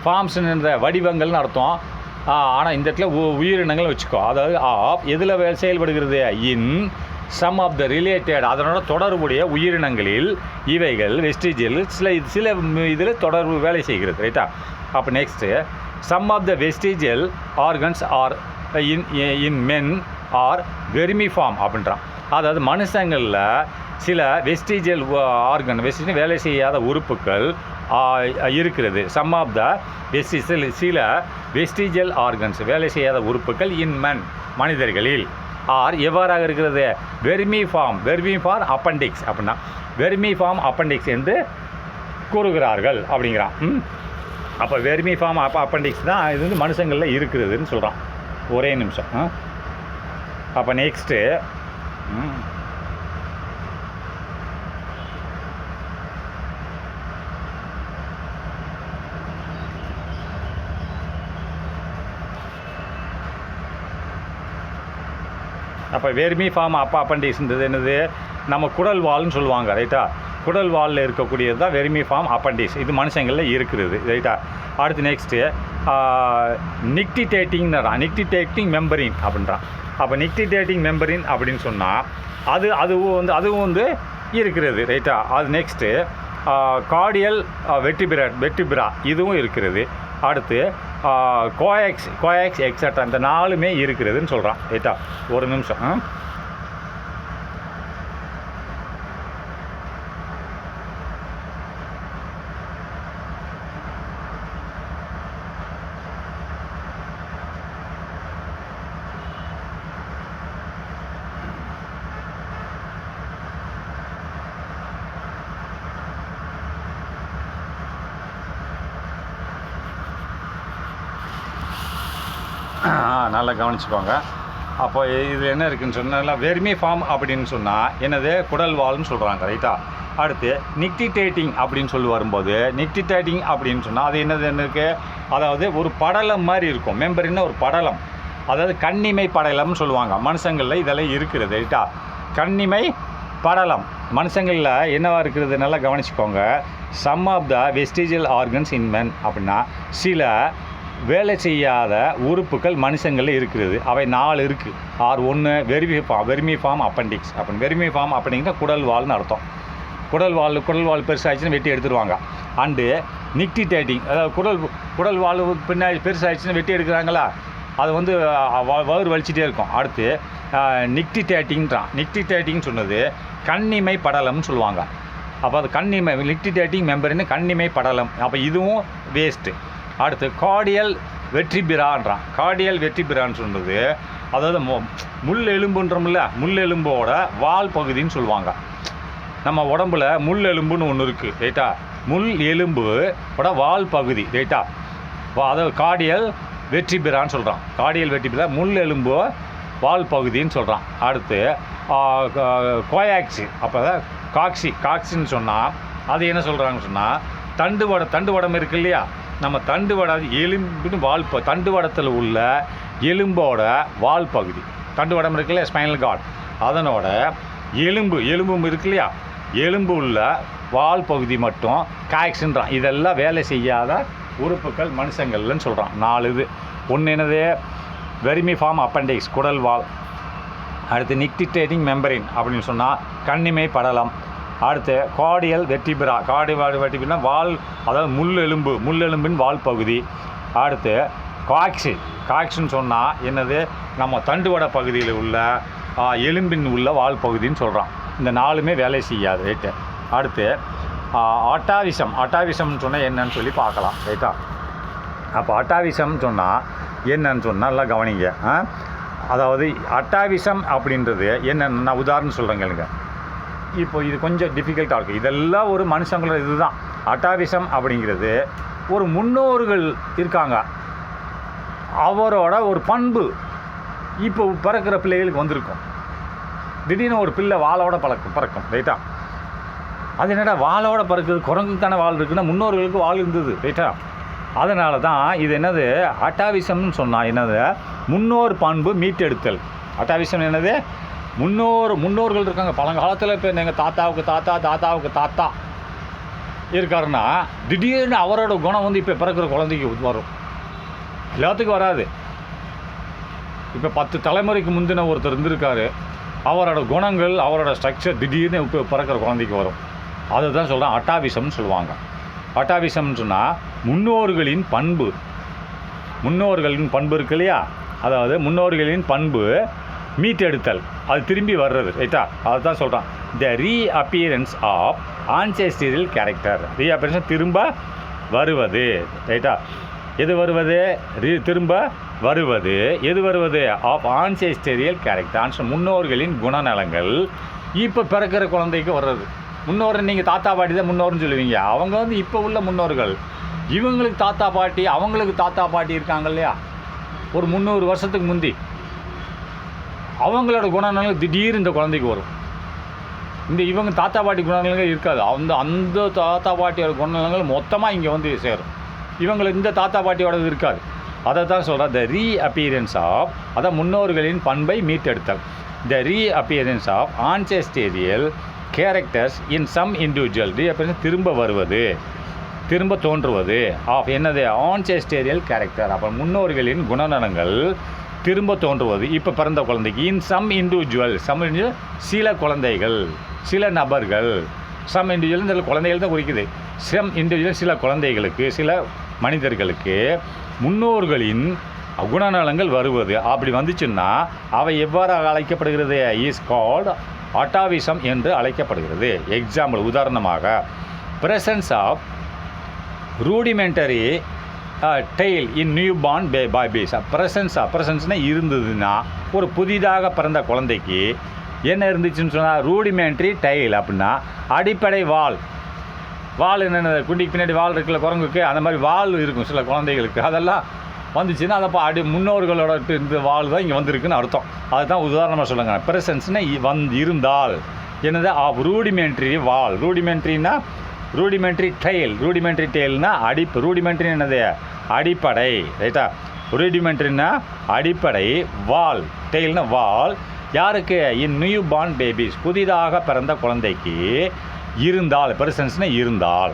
ஃபார்ம்ஸ் என்ற வடிவங்கள்னு அர்த்தம் ஆனால் இந்த இடத்துல உயிரினங்கள் வச்சுக்கோ அதாவது எதில் செயல்படுகிறது in some of the related அதனோட தொடர்புடைய உயிரினங்களில் இவைகள் வெஸ்டிஜியல் சில இதில் தொடர்பு வேலை செய்கிறது ரைட்டா அப்போ next some of the vestigial organs are in men are vermiform அப்படின்றான் அதாவது மனுஷங்களில் சில வெஸ்டிஜியல் வேலை செய்யாத உறுப்புகள் இருக்கிறது சம் ஆஃப் த சில வெஸ்டிஜியல் ஆர்கன்ஸ் வேலை செய்யாத உறுப்புகள் இன் மனிதர்களில் ஆர் எவ்வாறாக இருக்கிறது வெர்மிஃபார்ம் அப்பண்டிக்ஸ் அப்படின்னா வெர்மிஃபார்ம் அப்பண்டிக்ஸ் என்று கூறுகிறார்கள் அப்படிங்கிறான் அப்போ வெர்மிஃபார்ம் அப்பண்டிக்ஸ் தான் இது வந்து மனுஷங்களில் இருக்கிறதுன்னு சொல்கிறான் ஒரே நிமிஷம் அப்போ நெக்ஸ்ட்டு அப்போ வெர்மிஃபார்ம் அப்பண்டிக்ஸ்ன்றது என்னது நம்ம குடல் வால்னு சொல்லுவாங்க ரைட்டா குடல் வாலில் இருக்கக்கூடியது தான் வெர்மிஃபார்ம் அப்பண்டிக்ஸ் இது மனுஷங்களில் இருக்கிறது ரைட்டா அடுத்து நெக்ஸ்ட்டு நிக்டிடேட்டிங் மெம்பரின் அப்படின்றான் அப்போ நிக்டிடேட்டிங் மெம்பரின் அப்படின்னு சொன்னால் அதுவும் வந்து இருக்கிறது ரைட்டா அது நெக்ஸ்ட்டு கார்டியல் வெர்டிபிரா இதுவும் இருக்கிறது அடுத்து கோயாக்ஸ் எக்ஸட்ரா இந்த 4மே இருக்கிறதுன்னு சொல்கிறான் ரைட்டா ஒரு நிமிஷம் நல்லா கவனிச்சுக்கோங்க அப்போ இது என்ன இருக்குதுன்னு சொன்னால் வெர்மிஃபார்ம் அப்படின்னு சொன்னால் என்னது குடல் வால்னு சொல்கிறாங்க ரைட்டா அடுத்து நிக்டிடேட்டிங் அப்படின்னு சொல்லி வரும்போது நிக்டிடேட்டிங் அப்படின்னு சொன்னால் அது என்ன இருக்குது அதாவது ஒரு படலம் மாதிரி இருக்கும் மெம்பரின்னா ஒரு படலம் அதாவது கண்ணிமை படலம்னு சொல்லுவாங்க மனுஷங்களில் இதெல்லாம் இருக்கிறது ரைட்டா கண்ணிமை படலம் மனுஷங்களில் என்னவா இருக்கிறது நல்லா கவனிச்சுக்கோங்க some of the vestigial organs in men அப்படின்னா சில வேலை செய்யாத உறுப்புகள் மனுஷங்களில் இருக்கிறது அவை 4 இருக்குது ஒன்று வெர்மிஃபார்ம் அப்பண்டிக்ஸ் அப்படின்னு வெர்மிஃபார்ம் அப்படிங்கிற குடல் வால்னு அர்த்தம் குடல் வால் பெருசாகிடுச்சுன்னு வெட்டி எடுத்துருவாங்க அண்டு நிக்டிடேட்டிங் அதாவது குடல் வால் பின்னாடி பெருசாகிடுச்சுன்னு வெட்டி எடுக்கிறாங்களா அது வந்து வயிறு வலிச்சிட்டே இருக்கும் அடுத்து நிக்டிடேட்டிங் சொன்னது கண்ணிமை படலம்னு சொல்லுவாங்க அப்போ அது நிக்டிடேட்டிங் மெம்பர்னு கண்ணிமை படலம் அப்போ இதுவும் வேஸ்ட்டு அடுத்து கார்டியல் வெர்டிபிரான்னு சொன்னது அதாவது முள் எலும்புன்றோம்ல முள் எலும்போட வால் பகுதின்னு சொல்லுவாங்க நம்ம உடம்புல முள் எலும்புன்னு ஒன்று இருக்குது ரைட்டா முள் எலும்போட வால் பகுதி ரைட்டா அதாவது கார்டியல் வெர்டிபிரான்னு சொல்கிறான் கார்டியல் வெர்டிபிரா முள் எலும்பு வால் பகுதின்னு சொல்கிறான் அடுத்து கோயாக்ஸி அப்போ தான் காக்சின்னு சொன்னால் அது என்ன சொல்கிறாங்கன்னு சொன்னால் தண்டுவடம் இருக்கு இல்லையா நம்ம தண்டுவடம் எலும்புன்னு தண்டுவடத்தில் உள்ள எலும்போட வால் பகுதி தண்டுவடம் இருக்கு இல்லையா ஸ்பைனல் கார்டு அதனோட எலும்பும் இருக்கு இல்லையா எலும்பு உள்ள வால் பகுதி மட்டும் காக்ஸுன்றான் இதெல்லாம் வேலை செய்யாத உறுப்புகள் மனுஷங்கள்னு சொல்கிறான் 4 இது ஒன்று என்னது வெர்மிஃபார்ம் அப்பண்டிக்ஸ் குடல் வால் அடுத்து நிக்டிடேட்டிங் மெம்பரின் அப்படின்னு சொன்னால் கண்ணிமை படலம் அடுத்து கார்டியல் வெர்டிபிரா வால் அதாவது முள் எலும்பின் வால் பகுதி அடுத்து காக்ஸுன்னு சொன்னால் என்னது நம்ம தண்டுவட பகுதியில் உள்ள எலும்பின் உள்ள வால் பகுதின்னு சொல்கிறான் இந்த 4மே வேலை செய்யாது ரைட்டு அடுத்து அட்டாவிசம்னு சொன்னால் என்னன்னு சொல்லி பார்க்கலாம் ரைட்டா அப்போ அட்டாவிசம்னு சொன்னால் என்னன்னு சொன்னால் நல்லா கவனிங்க அதாவது அட்டாவிசம் அப்படின்றது என்னென்னு நான் உதாரணம் சொல்கிறேன் கேளுங்க இப்போ இது கொஞ்சம் டிஃபிகல்ட்டாக இருக்குது இதெல்லாம் ஒரு மனுஷங்களோட இதுதான் அட்டாவிசம் அப்படிங்கிறது ஒரு முன்னோர்கள் இருக்காங்க அவரோட ஒரு பண்பு இப்போ பிறக்கிற பிள்ளைகளுக்கு வந்திருக்கும். திடீர்னு ஒரு பிள்ளை வாளோட பறக்கும் ரைட்டா. அது என்னடா வாளோட பறக்குது, குரங்குக்கு தானே வால் இருக்குன்னா முன்னோர்களுக்கு வால் இருந்தது ரைட்டா. அதனால தான் இது என்னது அட்டாவிசம்னு சொன்னால் என்னது முன்னோர் பண்பு மீட்டெடுத்தல். அட்டாவிசம் என்னது முன்னோர்கள் இருக்காங்க பழங்காலத்தில். இப்போ எங்கள் தாத்தாவுக்கு தாத்தா இருக்காருன்னா திடீர்னு அவரோட குணம் வந்து இப்போ பிறக்கிற குழந்தைக்கு வரும், எல்லாத்துக்கும் வராது. இப்போ 10 தலைமுறைக்கு முந்தின ஒருத்தர் இருந்திருக்காரு, அவரோட குணங்கள் அவரோட ஸ்ட்ரக்சர் திடீர்னு இப்போ பிறக்கிற குழந்தைக்கு வரும். அதுதான் சொல்கிறேன் அட்டாவிசம்னு சொல்லுவாங்க. அட்டாவிசம்னு சொன்னால் முன்னோர்களின் பண்பு இருக்கு இல்லையா, அதாவது முன்னோர்களின் பண்பு மீட்டெடுத்தல், அது திரும்பி வர்றது ரைட்டா. அதுதான் சொல்கிறான் த ரீஅப்பியரன்ஸ் ஆஃப் ஆன்செஸ்டரியல் கேரக்டர். ரீஅப்பியரன்ஸ் திரும்ப வருவது ரைட்டா. எது வருவது? திரும்ப வருவது. எது வருவது? Of ancestral character. முன்னோர்களின் குணநலங்கள் இப்போ பிறக்கிற குழந்தைக்கு வர்றது. முன்னோர் நீங்கள் தாத்தா பாட்டி தான் முன்னோர்னு சொல்லுவீங்க, அவங்க வந்து இப்போ உள்ள முன்னோர்கள். இவங்களுக்கு தாத்தா பாட்டி, அவங்களுக்கு தாத்தா பாட்டி இருக்காங்க இல்லையா, ஒரு 300 வருஷத்துக்கு முந்தி. அவங்களோட குணநலங்கள் திடீர்னு இந்த குழந்தைக்கு வரும். இவங்க தாத்தா பாட்டி குணநலங்கள் இருக்காது, அந்த தாத்தா பாட்டியோட குணநலங்கள் மொத்தமாக இங்கே வந்து சேரும். இவங்களுக்கு இந்த தாத்தா பாட்டியோடது இருக்காது. அதை தான் சொல்கிறேன் த ரீஅப்பியரன்ஸ் ஆஃப், அதான் முன்னோர்களின் பண்பை மீட்டெடுத்தல். The reappearance of ancestral characters in some individual. Reappearance திரும்ப வருவது, திரும்ப தோன்றுவது. ஆஃப் என்னது? Ancestral character. அப்போ முன்னோர்களின் குணநலங்கள் திரும்ப தோன்றுவது இப்போ பிறந்த குழந்தைக்கு. இன் சம் இண்டிவிஜுவல், சில குழந்தைகள், சில நபர்கள். சம் இண்டிவிஜுவல் இந்த குழந்தைகள் தான் குறிக்குது. சம் இண்டிவிஜுவல் சில குழந்தைகளுக்கு, சில மனிதர்களுக்கு முன்னோர்களின் குணநலங்கள் வருவது. அப்படி வந்துச்சுன்னா அவை எவ்வாறு அழைக்கப்படுகிறது? இஸ் கால்டு அட்டாவிசம் என்று அழைக்கப்படுகிறது. எக்ஸாம்பிள், உதாரணமாக presence of rudimentary tail in new born babies. ப்ரெசன்ஸ்னால் இருந்ததுன்னா ஒரு புதிதாக பிறந்த குழந்தைக்கு என்ன இருந்துச்சுன்னு சொன்னால் ரூடிமெண்ட்ரி டெய்ல் அப்படின்னா அடிப்படை வால். என்னென்ன குண்டிக்கு பின்னாடி வால் இருக்குல்ல குரங்குக்கு, அந்த மாதிரி வால் இருக்கும் சில குழந்தைகளுக்கு. அதெல்லாம் வந்துச்சுன்னா அதை முன்னோர்களோட இந்த வால் தான் இங்கே வந்திருக்குன்னு அர்த்தம். அதுதான் உதாரணமாக சொல்லுங்க. ப்ரெசன்ஸ்னால் இருந்தால் என்னது ரூடிமெண்ட்ரி வால். ரூடிமெண்ட்ரி டெய்ல்னா ரூடிமெண்ட்ரி என்னது? அடிப்படை ரைட்டா. ரூடிமெண்ட்ரின்னா அடிப்படை, வால் டெய்ல்னா வால். யாருக்கு? இன் நியூ பார்ன் பேபிஸ், புதிதாக பிறந்த குழந்தைக்கு இருந்தால். ப்ரெசன்ஸ்னால் இருந்தால்,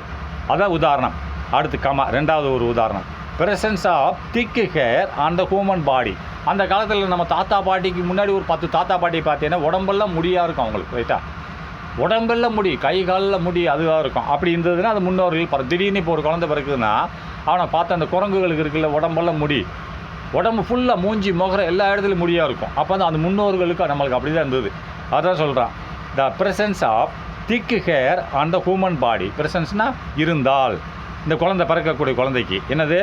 அதான் உதாரணம். அடுத்து ரெண்டாவது ஒரு உதாரணம், presence of thick hair on the human body. அந்த காலத்தில் நம்ம தாத்தா பாட்டிக்கு முன்னாடி ஒரு 10 தாத்தா பாட்டி பார்த்தீங்கன்னா உடம்பெல்லாம் முடியாக இருக்கும் அவங்களுக்கு ரைட்டா. உடம்பெல்லாம் முடி, கை காலில் முடி அதுவாக இருக்கும். அப்படி இருந்ததுன்னா அது முன்னோர்கள். திடீர்னு இப்போ ஒரு குழந்தை பிறக்குதுன்னா அவனை பார்த்து அந்த குரங்குகளுக்கு இருக்குல்ல உடம்பெல்லாம் முடி, உடம்பு ஃபுல்லாக மூஞ்சி முகர எல்லா இடத்துலையும் முடியாக இருக்கும். அப்போ அந்த முன்னோர்களுக்கு நம்மளுக்கு அப்படி தான் இருந்தது. அதான் சொல்கிறான் the presence of thick hair on the human body. ப்ரெசன்ஸ்னால் இருந்தால், இந்த குழந்தை பிறக்கக்கூடிய குழந்தைக்கு என்னது?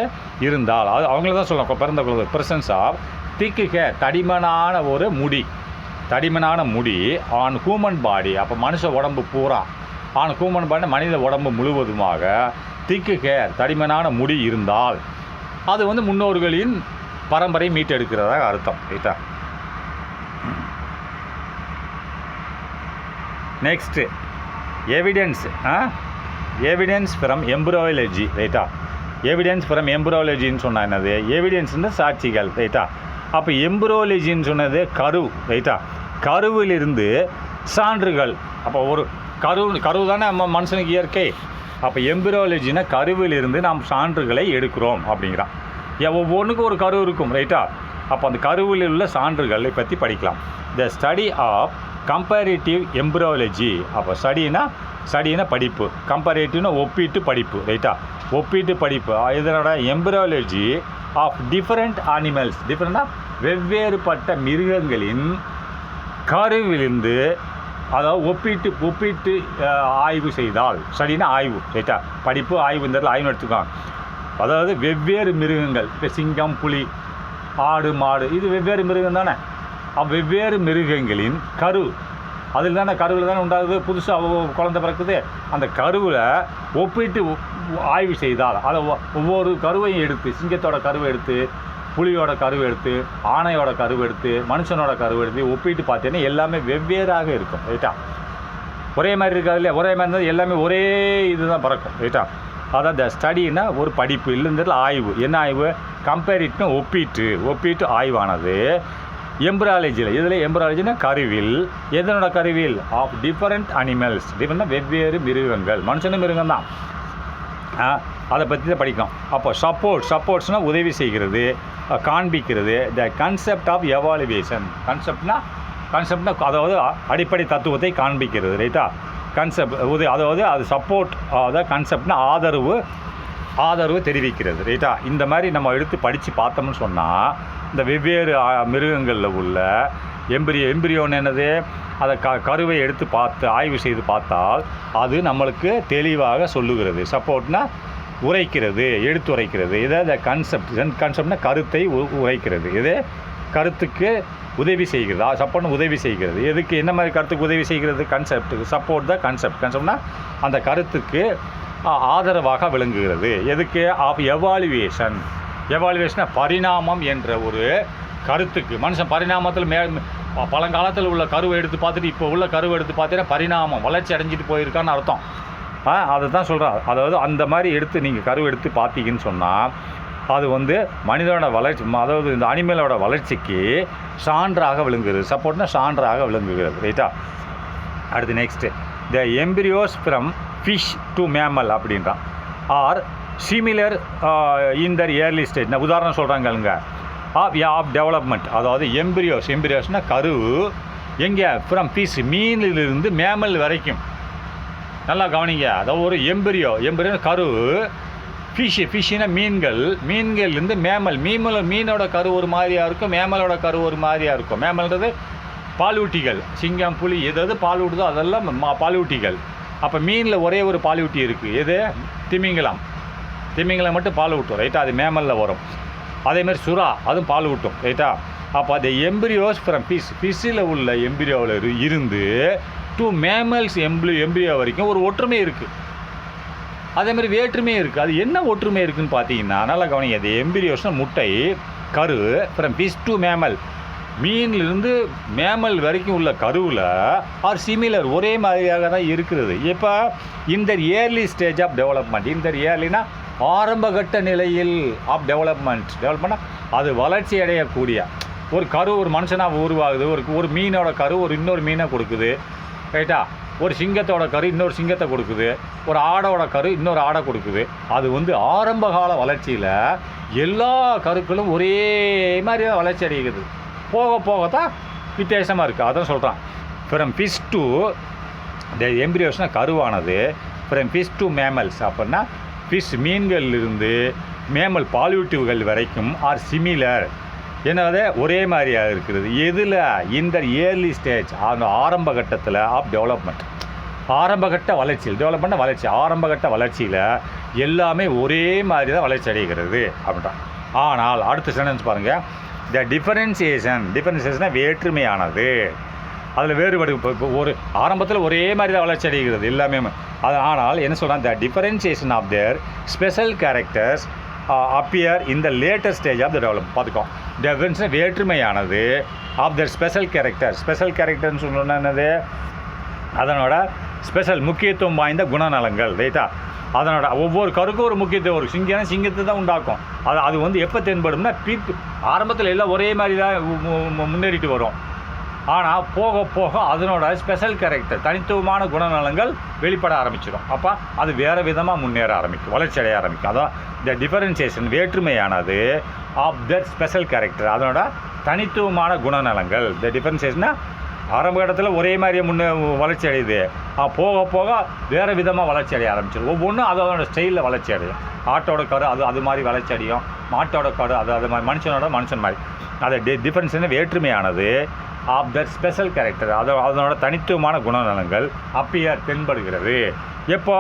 இருந்தால். அது அவங்கள தான் சொல்லலாம் பிறந்த குழந்தை. ப்ரெசன்ஸ் ஆஃப் திக் ஹேர், தடிமனான ஒரு முடி, தடிமனான முடி ஆன் ஹியூமன் பாடி. அப்போ மனுஷ உடம்பு பூரா ஆன் ஹியூமன் பாடி, மனித உடம்பு முழுவதுமாக திக் ஹேர், தடிமனான முடி இருந்தால் அது வந்து முன்னோர்களின் பரம்பரை மீட்டெடுக்கிறதாக அர்த்தம் ரைட்டா. நெக்ஸ்ட்டு எவிடன்ஸ் ஃப்ரம் எம்ப்ரியாலஜி ரைட்டா. எவிடன்ஸ் ஃப்ரம் எம்ப்ரியாலஜின்னு சொன்னால் என்னது? எவிடன்ஸ்னு சாட்சிகள் ரைட்டா. அப்போ எம்ப்ரியாலஜின்னு சொன்னது கரு ரைட்டா. கருவிலிருந்து சான்றுகள். அப்போ ஒரு கரு தானே நம்ம மனுஷனுக்கு இயற்கை. அப்போ எம்ப்ரியாலஜினா கருவிலிருந்து நாம் சான்றுகளை எடுக்கிறோம் அப்படிங்கிறான். ஒவ்வொன்றுக்கும் ஒரு கரு இருக்கும் ரைட்டா. அப்போ அந்த கருவில் உள்ள சான்றுகளை பற்றி படிக்கலாம். The study of comparative embryology. அப்போ ஸ்டடினா படிப்பு, கம்பேரிட்டிவ்னா ஒப்பீட்டு படிப்பு ரைட்டா. ஒப்பீட்டு படிப்பு இதனோட எம்ப்ரியாலஜி ஆஃப் டிஃபரெண்ட் அனிமல்ஸ். டிஃபரெண்ட்னா வெவ்வேறுபட்ட மிருகங்களின் கருவிலிருந்து, அதாவது ஒப்பீட்டு ஆய்வு செய்தால். ஸ்டடினா ஆய்வு ரைட்டா. படிப்பு ஆய்வு, இந்த ஆய்வு எடுத்துக்கலாம். அதாவது வெவ்வேறு மிருகங்கள், இப்போ சிங்கம், புலி, ஆடு, மாடு, இது வெவ்வேறு மிருகம் தானே. வெவ்வேறு மிருகங்களின் அதில் தானே கருவில் தானே உண்டாகுது. புதுசாக குழந்தை பிறக்குது. அந்த கருவில் ஒப்பிட்டு ஆய்வு செய்தால், அதை ஒவ்வொரு கருவையும் எடுத்து, சிங்கத்தோட கருவை எடுத்து, புலியோட கருவெடுத்து, ஆணையோட கருவெடுத்து, மனுஷனோட கருவெடுத்து ஒப்பிட்டு பார்த்தீங்கன்னா எல்லாமே வெவ்வேறாக இருக்கும். ரைட்டா? ஒரே மாதிரி இருக்காது இல்லையா? ஒரே மாதிரி இருந்தால் எல்லாமே ஒரே இதுதான் பறக்கும். ரைட்டா? அதான் த ஸ்டடின்னா ஒரு படிப்பு இல்லைன்றதுல ஆய்வு. என்ன ஆய்வு? கம்பேரிட்னு ஒப்பிட்டு ஆய்வானது எம்பிரியாலஜியில். இதில் எம்பிரியாலஜினா கருவில். எதனோட கருவில்? Of different animals. டிஃபரெண்ட்னா வெவ்வேறு மிருகங்கள். மனுஷனும் மிருகம் தான். அதை பற்றி தான் படிக்கும். அப்போ சப்போர்ட்ஸ்னால் உதவி செய்கிறது, காண்பிக்கிறது. த கன்செப்ட் ஆஃப் எவாலுவேஷன். கன்செப்ட்னா அதாவது அடிப்படை தத்துவத்தை காண்பிக்கிறது. ரைட்டா? கன்செப்ட் அதாவது அது சப்போர்ட், அதாவது கன்செப்ட்னா ஆதரவு தெரிவிக்கிறது. ரைட்டா? இந்த மாதிரி நம்ம எடுத்து படித்து பார்த்தோம்னு சொன்னால் இந்த வெவ்வேறு மிருகங்களில் உள்ள எம்பிரியோன்னு என்னது, அதை கருவை எடுத்து பார்த்து ஆய்வு செய்து பார்த்தால் அது நம்மளுக்கு தெளிவாக சொல்லுகிறது. சப்போர்ட்னா உரைக்கிறது, எடுத்துரைக்கிறது. இதை கன்செப்ட்னா கருத்தை உரைக்கிறது. இது கருத்துக்கு உதவி செய்கிறது. சப்போர்ட்னு உதவி செய்கிறது. எதுக்கு? என்ன மாதிரி கருத்துக்கு உதவி செய்கிறது? கன்செப்ட்டுக்கு. சப்போர்ட் தான் கன்செப்ட்னா அந்த கருத்துக்கு ஆதரவாக விளங்குகிறது. எதுக்கு? ஆஃப் எவாலுவேஷனை பரிணாமம் என்ற ஒரு கருத்துக்கு. மனுஷன் பரிணாமத்தில் பழங்காலத்தில் உள்ள கருவை எடுத்து பார்த்துட்டு இப்போ உள்ள கருவை எடுத்து பார்த்தீங்கன்னா பரிணாமம் வளர்ச்சி அடைஞ்சிட்டு போயிருக்கான்னு அர்த்தம். அதை தான் சொல்கிறேன். அதாவது அந்த மாதிரி எடுத்து நீங்கள் கருவை எடுத்து பார்த்தீங்கன்னு சொன்னால் அது மனிதனோட வளர்ச்சி, அதாவது இந்த அனிமலோட வளர்ச்சிக்கு சான்றாக விளங்குகிறது. சப்போர்ட்னா சான்றாக விளங்குகிறது. ரைட்டா? அடுத்து next the embryos from fish to mammal அப்படின்றான். Are similar in their early stage. நான் உதாரணம் சொல்கிறாங்கங்க. Of development. அதாவது எம்பிரியோஸ்னால் கரு எங்கே? ஃப்ரம் ஃபிஷ், மீனிலிருந்து மேமல் வரைக்கும். நல்லா கவனிங்க. அதாவது ஒரு எம்பிரியோ கரு. ஃபிஷ்ஷுனா மீன்கள்லேருந்து மீனோட கரு ஒரு மாதிரியாக இருக்கும், மேமலோட கரு ஒரு மாதிரியாக இருக்கும். மேமல்ன்றது பாலூட்டிகள். சிங்கம், புலி எதாவது பாலூட்டுதோ அதெல்லாம் பாலூட்டிகள். அப்போ மீனில் ஒரே ஒரு பாலூட்டி இருக்குது. எது? திமிங்கலம் மட்டும் பால் ஊட்டும். ரைட்டா? அது மேமலில் வரும். அதேமாதிரி சுறா, அதுவும் பால் ஊட்டும். ரைட்டா? அப்போ அது எம்பிரியோஸ் ஃப்ரம் ஃபிஷ்ஷில் உள்ள எம்பிரியோவில் இருந்து டு மேமல்ஸ் எம்பிரியோ வரைக்கும் ஒரு ஒற்றுமை இருக்குது. அதேமாதிரி வேற்றுமையும் இருக்குது. அது என்ன ஒற்றுமை இருக்குதுன்னு பார்த்தீங்கன்னா நல்லா கவனிங்க. அது எம்பிரியோஸ்னால் முட்டை, கரு. ஃப்ரம் ஃபிஷ் டு மேமல், மீன்லேருந்து மேமல் வரைக்கும் உள்ள கருவில் ஆர் சிமிலர் ஒரே மாதிரியாக தான் இருக்கிறது. இப்போ இந்த ஏர்லி ஸ்டேஜ் ஆஃப் டெவலப்மெண்ட். இந்த ஏர்லினா ஆரம்பகட்ட நிலையில் ஆஃப் டெவலப்மெண்ட்னா அது வளர்ச்சி அடையக்கூடிய ஒரு கரு ஒரு மனுஷனாக உருவாகுது. ஒரு மீனோட கரு இன்னொரு மீனை கொடுக்குது. ரைட்டா? ஒரு சிங்கத்தோட கரு இன்னொரு சிங்கத்தை கொடுக்குது. ஒரு ஆடோட கரு இன்னொரு ஆடை கொடுக்குது. அது ஆரம்பகால வளர்ச்சியில் எல்லா கருக்களும் ஒரே மாதிரி தான் வளர்ச்சி அடைகிறது. போக தான் வித்தியாசமாக இருக்குது. அதான் சொல்கிறான். ஃப்ரம் ஃபிஷ் டு த எம்பிரியோஸ்னால் கருவானது ஃப்ரம் ஃபிஷ் டு மேமல்ஸ். அப்படின்னா ஃபிஷ் மீன்களிலிருந்து மேமல் பாலூட்டிகள் வரைக்கும் ஆர் சிமிலர். என்னது? ஒரே மாதிரியாக இருக்கிறது. எதில்? இந்த ஏர்லி ஸ்டேஜ், அந்த ஆரம்ப கட்டத்தில் ஆஃப் டெவலப்மெண்ட். ஆரம்பகட்ட வளர்ச்சியில் வளர்ச்சி ஆரம்பகட்ட வளர்ச்சியில் எல்லாமே ஒரே மாதிரி தான் வளர்ச்சி அடைகிறது அப்படின்றான். ஆனால் அடுத்த சென்டென்ஸ் பாருங்கள். த டிஃபரன்சியேஷனாக வேற்றுமையானது. அதில் வேறுபாடு. இப்போ ஒரு ஆரம்பத்தில் ஒரே மாதிரி தான் வளர்ச்சி அடைகிறது எல்லாமே. அது ஆனால் என்ன சொல்கிறான்? The differentiation of their special characters appear in the later stage of the development. பார்த்துக்கோ. டிஃபரன்ஸ் வேற்றுமையானது ஆஃப் தர் ஸ்பெஷல் கேரக்டர்னு சொல்லணும்னா என்னது? அதனோட ஸ்பெஷல் முக்கியத்துவம் வாய்ந்த குணநலங்கள். ரைட்டா? அதனோட ஒவ்வொரு கருக்கும் ஒரு முக்கியத்துவம். ஒரு சிங்கத்தை தான் உண்டாக்கும். அது எப்போ தென்படும்னா ஆரம்பத்தில் எல்லாம் ஒரே மாதிரி தான் முன்னேறிட்டு வரும். ஆனால் போக அதனோட ஸ்பெஷல் கேரக்டர் தனித்துவமான குணநலங்கள் வெளிப்பட ஆரம்பிச்சிடும். அப்போ அது வேறு விதமாக முன்னேற ஆரம்பிக்கும், வளர்ச்சி அடைய ஆரம்பிக்கும். அதான் த டிஃபரன்சியேஷன் வேற்றுமையானது ஆஃப் தட் ஸ்பெஷல் கேரக்டர், அதனோட தனித்துவமான குணநலங்கள். த டிஃபரன்சியேஷன்னா ஆரம்ப இடத்துல ஒரே மாதிரியே வளர்ச்சி அடையுது. போக வேறு விதமாக வளர்ச்சி அடைய ஆரம்பிச்சிடும். ஒவ்வொன்றும் அதோட ஸ்டைலில் வளர்ச்சி அடையும். ஆட்டோட கரு அது மாதிரி வளர்ச்சி அடையும். மாட்டோட கரு அது மாதிரி, மனுஷன் மாதிரி. அது டிஃபரன்ஸ் வேற்றுமையானது ஆஃப் தட் ஸ்பெஷல் கேரக்டர், அதனோட தனித்துவமான குணநலங்கள் அப்பியர் தென்படுகிறது. எப்போ?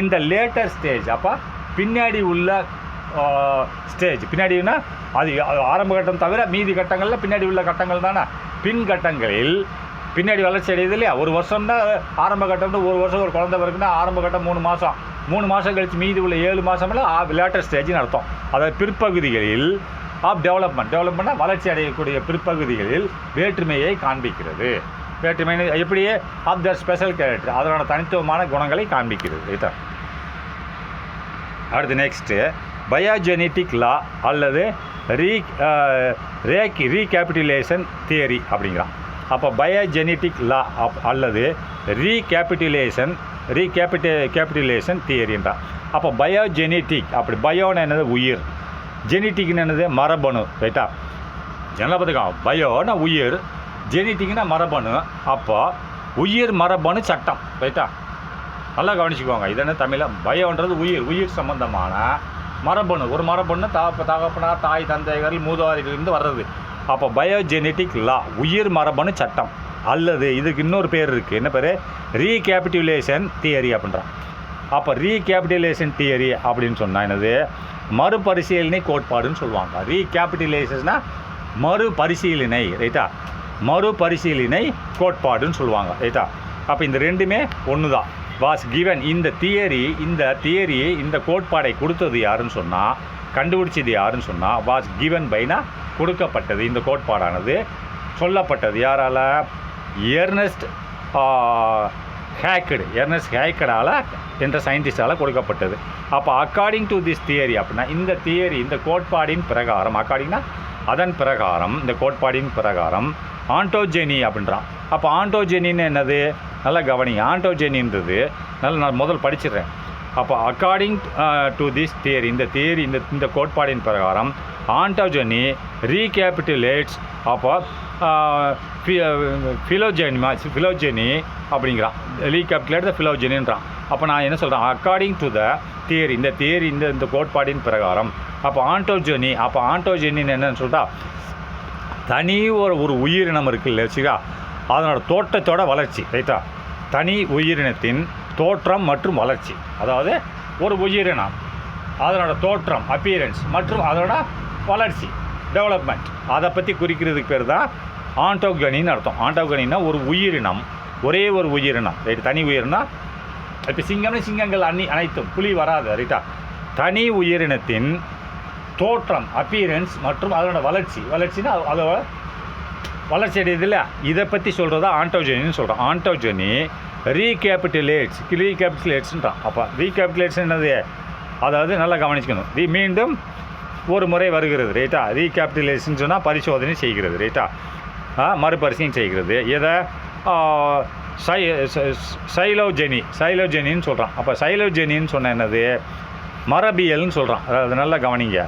இந்த லேட்டர் ஸ்டேஜ். அப்போ பின்னாடி உள்ள ஸ்டேஜ். பின்னாடினா அது ஆரம்ப கட்டம் தவிர மீதி கட்டங்களில் பின்னாடி உள்ள கட்டங்கள் தானே. பின் கட்டங்களில் பின்னாடி வளர்ச்சி அடையுது இல்லையா? ஒரு வருஷம்னா ஆரம்ப கட்டம்னா, ஒரு வருஷம் ஒரு குழந்தை பிறகுன்னா ஆரம்ப கட்டம் 3 மாதம் கழித்து மீதி உள்ள 7 மாதம்ல லேட்டர் ஸ்டேஜ்னு அர்த்தம். அதாவது பிற்பகுதிகளில் ஆஃப் டெவலப்மெண்ட்னா வளர்ச்சி அடையக்கூடிய பிற்பகுதிகளில் வேற்றுமையை காண்பிக்கிறது. வேற்றுமை எப்படியே ஆஃப் த ஸ்பெஷல் கேரக்டர், அதனோட தனித்துவமான குணங்களை காண்பிக்கிறது. ரைட்டா. அடுத்து நெக்ஸ்ட்டு பயோஜெனட்டிக் லா அல்லது ரீகேபிட்டுலேஷன் தியரி அப்படிங்கிறான். அப்போ பயோஜெனட்டிக் லா அல்லது ரீகேபிட்டுலேஷன் தியரின்றான். அப்போ பயோஜெனட்டிக் அப்படி பயோன்னு என்னது உயிர், ஜெனட்டிக்னு என்னது மரபணு. ரைட்டா. என்ன பார்த்துக்கோங்க, பயோன்னா உயிர், ஜெனட்டிக்னா மரபணு. அப்போ உயிர் மரபணு சட்டம். ரைட்டா. நல்லா கவனிச்சுக்கோங்க. இது என்ன தமிழில் பயோன்றது உயிர் சம்பந்தமான மரபணு. ஒரு மரபணு தகப்பனார் தாய் தந்தைகள் மூதாதைகளிலிருந்து வர்றது. அப்போ பயோஜெனட்டிக் லா உயிர் மரபணு சட்டம் அல்லது இதுக்கு இன்னொரு பேர் இருக்குது. என்ன பேர்? ரீகேபிட்டுலேஷன் தியரி அப்படின்றான். அப்போ ரீகேபிட்டுலேஷன் தியரி அப்படின்னு சொன்னால் என்னது? மறுபரிசீலனை கோட்பாடுன்னு சொல்லுவாங்க. ரீகேபிட்டுலேஷன்னா மறுபரிசீலனை. ரைட்டா. மறுபரிசீலனை கோட்பாடுன்னு சொல்லுவாங்க. ரைட்டா. அப்போ இந்த ரெண்டுமே ஒன்று தான். வாஸ் கிவன் இந்த தியரி இந்த கோட்பாடை கொடுத்தது யாருன்னு சொன்னால், கண்டுபிடிச்சது யாருன்னு சொன்னால் வாஸ் கிவன் பைனா கொடுக்கப்பட்டது. இந்த கோட்பாடானது சொல்லப்பட்டது யாரால்? எர்னஸ்ட் ஹேக்கடால் என்ற சயின்டிஸ்டால் கொடுக்கப்பட்டது. அப்போ அக்கார்டிங் டு திஸ் தியரி அப்படின்னா இந்த கோட்பாடின் பிரகாரம், அக்கார்டிங்னா அதன் பிரகாரம், இந்த கோட்பாடின் பிரகாரம் ஆண்டோஜெனி அப்படின்றான். அப்போ ஆண்டோஜெனின்னு என்னது? நல்லா கவனிங்க. ஆண்டோஜெனின்றது நான் முதல் படிச்சிடுறேன். அப்போ அக்கார்டிங் டு திஸ் தியரி இந்த கோட்பாடின் பிரகாரம் ஆண்டோஜெனி ரீகேபிட்டுலேட்ஸ் அப்போ ஃபிலோஜெனி அப்படிங்கிறான். ரீகேபிட்டுலேட் த ஃபிலோஜெனின்றான். அப்போ நான் என்ன சொல்கிறேன்? அக்கார்டிங் டு த தியரி இந்த கோட்பாடின் பிரகாரம் அப்போ ஆண்டோஜெனின்னு என்னன்னு சொல்லிட்டா, தனி ஒரு உயிரினம் இருக்குல்ல வச்சுக்கா, அதனோட தோற்றத்தோட வளர்ச்சி. ரைட்டா. தனி உயிரினத்தின் தோற்றம் மற்றும் வளர்ச்சி. அதாவது ஒரு உயிரினம் அதனோட தோற்றம் அப்பியரன்ஸ் மற்றும் அதோட வளர்ச்சி டெவலப்மெண்ட், அதை பற்றி குறிக்கிறதுக்கு பேர் தான் ஆண்டோகனின்னு அர்த்தம். ஆண்டோகனின்னா ஒரு உயிரினம், ஒரே ஒரு உயிரினம். ரைட்டு. தனி உயிரினம். இப்போ சிங்கங்கள் அனைத்தும் புலி வராது. ரைட்டா. தனி உயிரினத்தின் தோற்றம் அப்பியரன்ஸ் மற்றும் அதோட வளர்ச்சின்னா அதோட வளர்ச்சி அடையுது இல்லையா, இதை பற்றி சொல்கிறது ஆண்டோஜெனின்னு சொல்கிறோம். ஆண்டோஜெனி ரீகேபிட்டுலேட்ஸ்ன்றான். அப்போ ரீகேபிட்டுலேட்ஸ் என்னது? அதாவது நல்லா கவனிச்சுக்கணும். மீண்டும் ஒரு முறை வருகிறது. ரைட்டா. ரீகேபிட்டுலேஷன் சொன்னால் பரிசோதனை செய்கிறது. ரைட்டா. மறுபரிசீலனை செய்கிறது. எதை? சைலோஜெனின்னு சொல்கிறான். அப்போ சைலோஜெனின்னு சொன்ன என்னது? மரபியல்னு சொல்கிறான். அதாவது நல்லா கவனிங்க.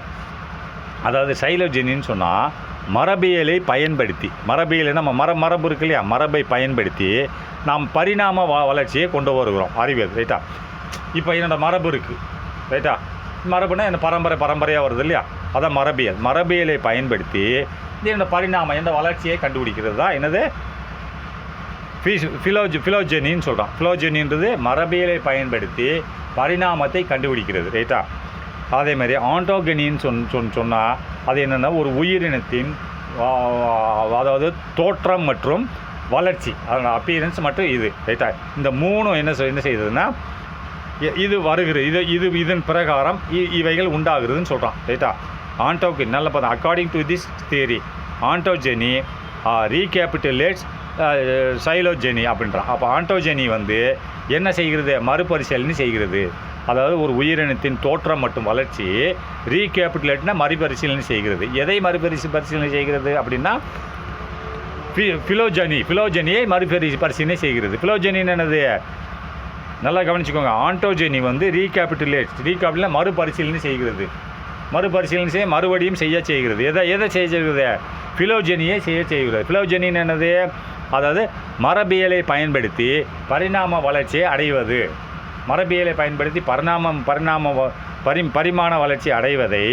அதாவது சைலோஜெனின்னு சொன்னால் மரபியலை பயன்படுத்தி, மரபியல் நம்ம மரபு இருக்கு இல்லையா, மரபை பயன்படுத்தி நாம் பரிணாம வளர்ச்சியை கொண்டு வருகிறோம். அறிவியல். ரைட்டா. இப்போ என்னோட மரபு இருக்குது. ரைட்டா. மரபுனா என்ன? பரம்பரையாக வருது இல்லையா, அதான் மரபியலை பயன்படுத்தி என்னோட பரிணாமம் என்ற வளர்ச்சியை கண்டுபிடிக்கிறது தான் என்னது? ஃபிலோஜெனின்னு சொல்கிறோம். ஃபிலோஜெனின்றது மரபியலை பயன்படுத்தி பரிணாமத்தை கண்டுபிடிக்கிறது. ரைட்டா. அதேமாதிரி ஆண்டோகனின்னு சொன்னால் அது என்னென்னா ஒரு உயிரினத்தின் அதாவது தோற்றம் மற்றும் வளர்ச்சி, அதோட அப்பியரன்ஸ் மற்றும் இது. ரைட்டா. இந்த மூணும் என்ன செய்யுதுன்னா இது வருகிறது, இதன் பிரகாரம் இவைகள் உண்டாகுதுன்னு சொல்கிறான். ரைட்டா. ஆண்டோகனி நல்லா பார்த்தா அக்கார்டிங் டு திஸ் தியரி ஆண்டோஜெனி ரீகேபிட்டுலேட்ஸ் சைலோஜெனி அப்படின்றான். அப்போ ஆண்டோஜெனி என்ன செய்கிறது? மறுபரிசீலனை செய்கிறது. அதாவது ஒரு உயிரினத்தின் தோற்றம் மற்றும் வளர்ச்சி ரீகேபிட்டுலேட்னா மறுபரிசீலனை செய்கிறது. எதை மறுபரிசீலனை செய்கிறது அப்படின்னா ஃபிலோஜெனியை மறுபரிசீலனை செய்கிறது. ஃபிலோஜெனின்னு என்னது? நல்லா கவனிச்சுக்கோங்க. ஆண்டோஜெனி ரீகேபிட்டுலேட் மறுபரிசீலனை செய்கிறது. மறுபடியும் செய்கிறது. எதை செய்கிறது? ஃபிலோஜெனியை செய்கிறது. ஃபிலோஜெனின்னு என்னது? அதாவது மரபியலை பயன்படுத்தி பரிணாம வளர்ச்சியை அடைவது. மரபியலை பயன்படுத்தி பரிமாண வளர்ச்சி அடைவதை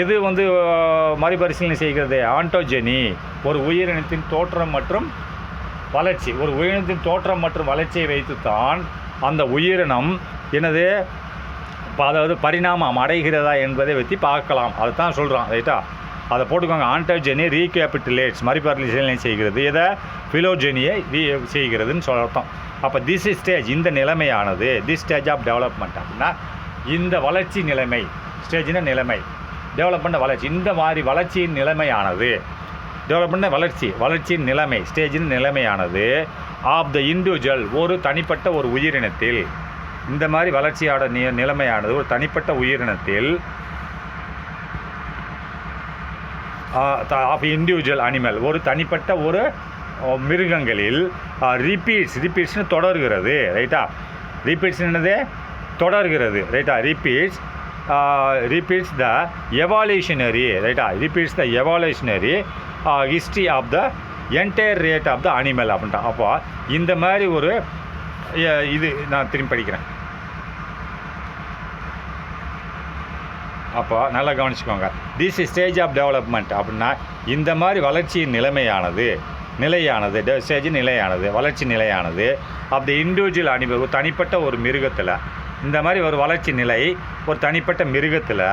எது மறுபரிசீலனை செய்கிறது? ஆண்டோஜெனி. ஒரு உயிரினத்தின் தோற்றம் மற்றும் வளர்ச்சியை வைத்துத்தான் அந்த உயிரினம் என்னது அதாவது பரிணாமம் அடைகிறதா என்பதை பற்றி பார்க்கலாம். அதை தான் சொல்கிறான். ரைட்டா. அதை போட்டுக்கோங்க. ஆண்டோஜெனி ரீகேபிட்டுலேட்ஸ் மறுபரிசீலனை செய்கிறது. இதை ஃபிலோஜெனியை செய்கிறதுன்னு சொல்லலாம். அப்போ திஸ் ஸ்டேஜ் இந்த நிலைமையானது திஸ் ஸ்டேஜ் ஆஃப் டெவலப்மெண்ட் அப்படின்னா இந்த வளர்ச்சி நிலைமை. ஸ்டேஜ்னா நிலைமை. டெவலப்மெண்ட் வளர்ச்சி. இந்த மாதிரி வளர்ச்சியின் நிலைமையானது டெவலப்மெண்ட் வளர்ச்சியின் நிலைமை ஸ்டேஜின் நிலைமையானது ஆஃப் த இண்டிவிஜுவல் ஒரு தனிப்பட்ட ஒரு உயிரினத்தில், இந்த மாதிரி வளர்ச்சியோட நிலைமையானது ஒரு தனிப்பட்ட உயிரினத்தில் ஆஃப் இண்டிவிஜுவல் அனிமல் ஒரு தனிப்பட்ட ஒரு மிருகங்களில் ரிப்பீட்ஸ்னு தொடர்கிறது ரைட்டா. ரிப்பீட்ஸ் என்னது தொடர்கிறது ரைட்டா. ரிப்பீட்ஸ் த எவால்யூஷனரி ரைட்டா. Repeats the evolutionary history of the entire rate of the animal அப்படின்ட்டா. அப்போ இந்த மாதிரி ஒரு இது நான் திரும்பி படிக்கிறேன். அப்போ நல்லா கவனிச்சுக்கோங்க. திஸ் ஸ்டேஜ் ஆஃப் டெவலப்மெண்ட் அப்படின்னா இந்த மாதிரி வளர்ச்சியின் நிலையானது ஸ்டேஜ் நிலையானது வளர்ச்சி நிலையானது ஆஃப் த இண்டிவிஜுவல் அனிமல் ஒரு தனிப்பட்ட ஒரு மிருகத்தில், இந்த மாதிரி ஒரு வளர்ச்சி நிலை ஒரு தனிப்பட்ட மிருகத்தில்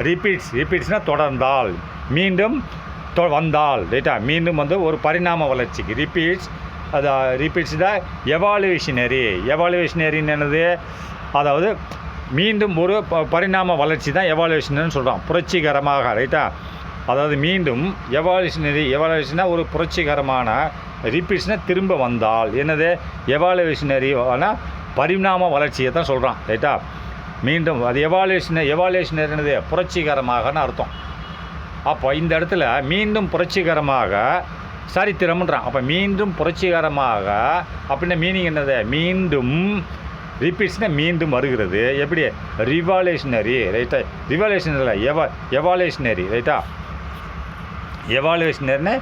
ரிப்பீட்ஸ்னால் தொடர்ந்தால் மீண்டும் வந்தால் ரைட்டா. மீண்டும் வந்து ஒரு பரிணாம வளர்ச்சிக்கு ரிப்பீட்ஸ் த எவால்யூஷனரின்னு என்னது, அதாவது மீண்டும் ஒரு பரிணாம வளர்ச்சி தான் எவால்யூஷனரின்னு சொல்கிறோம். புரட்சிகரமாக ரைட்டா. அதாவது மீண்டும் எவால்யூஷனாக ஒரு புரட்சிகரமான ரிப்பீட்ஸ்னால் திரும்ப வந்தால் என்னது எவால்யூஷனரி ஆனால் பரிணாம வளர்ச்சியை தான் சொல்கிறான் ரைட்டா. மீண்டும் அது எவால்யூஷனரி என்னது புரட்சிகரமாகன்னு அர்த்தம். அப்போ இந்த இடத்துல மீண்டும் புரட்சிகரமாக சரித்திரம்ன்றான். அப்போ மீண்டும் புரட்சிகரமாக அப்படின்னா மீனிங் என்னது, மீண்டும் ரிப்பீட்ஸ்னால் மீண்டும் வருகிறது. எப்படி ரிவால்யூஷனரி ரைட்டா. ரிவால்யூஷனரி எவால்யூஷனரி ரைட்டா. எவால்யூஷனரின்னு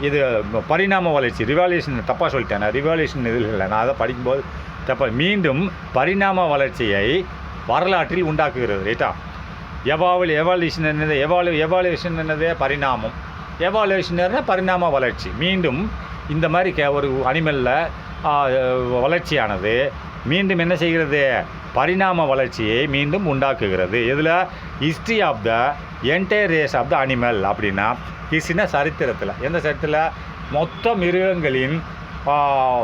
இது பரிணாம வளர்ச்சி. ரிவால்யூஷன் தப்பாக சொல்லிட்டேன். ரிவால்யூஷன் இது இல்லை, நான் அதை படிக்கும்போது தப்பா. மீண்டும் பரிணாம வளர்ச்சியை வரலாற்றில் உண்டாக்குகிறது ரைட்டா. எவால்யூஷன் என்னது எவால்யூஷன் என்னது பரிணாமம். எவால்யூஷனர்னா பரிணாம வளர்ச்சி. மீண்டும் இந்த மாதிரி ஒரு அனிமலில் வளர்ச்சியானது மீண்டும் என்ன செய்கிறது, பரிணாம வளர்ச்சியை மீண்டும் உண்டாக்குகிறது. இதில் history of the entire race of the animal அப்படின்னா ஹிஸ்ட்ரினா சரித்திரத்தில், எந்த சரித்திரத்தில் மொத்த மிருகங்களின்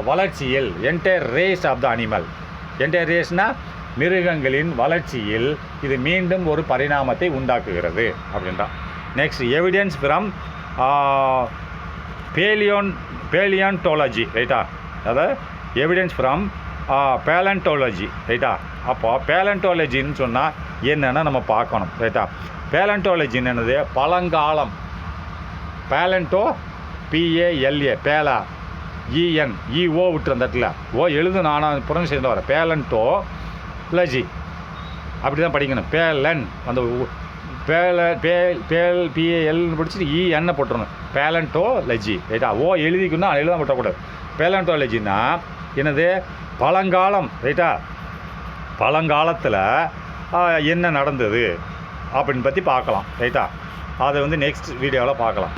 வளர்ச்சியில் entire race of the animal. Entire ரேஸ்னால் மிருகங்களின் வளர்ச்சியில் இது மீண்டும் ஒரு பரிணாமத்தை உண்டாக்குகிறது அப்படின்றான். நெக்ஸ்ட் எவிடன்ஸ் ஃப்ரம் பேலியான்டாலஜி ரைட்டா. அதாவது எவிடன்ஸ் ஃப்ரம் பேலண்டாலஜி ரைட்டா. அப்போ பேலண்டாலஜின்னு சொன்னால் என்னென்னா நம்ம பார்க்கணும் ரைட்டா. பேலண்டாலஜின்னு என்னது பழங்காலம். பேலண்டோ PALA பேலா ENEO விட்டு அந்த இடத்துல ஓ எழுது நானும் புறம் சேர்ந்து வரேன். பேலண்டாலஜி அப்படி தான் படிக்கணும். பேலன் அந்த PALன்னு படிச்சுட்டு EN போட்டுருணும். பேலண்டாலஜி ரைட்டா. ஓ எழுதிக்கணும், எழுத விட்டக்கூடாது. பேலண்டாலஜின்னா என்னது பழங்காலம் ரைட்டா. பழங்காலத்தில் என்ன நடந்தது அப்படின்னு பற்றி பார்க்கலாம் ரைட்டா. அதை வந்து நெக்ஸ்ட் வீடியோவில் பார்க்கலாம்.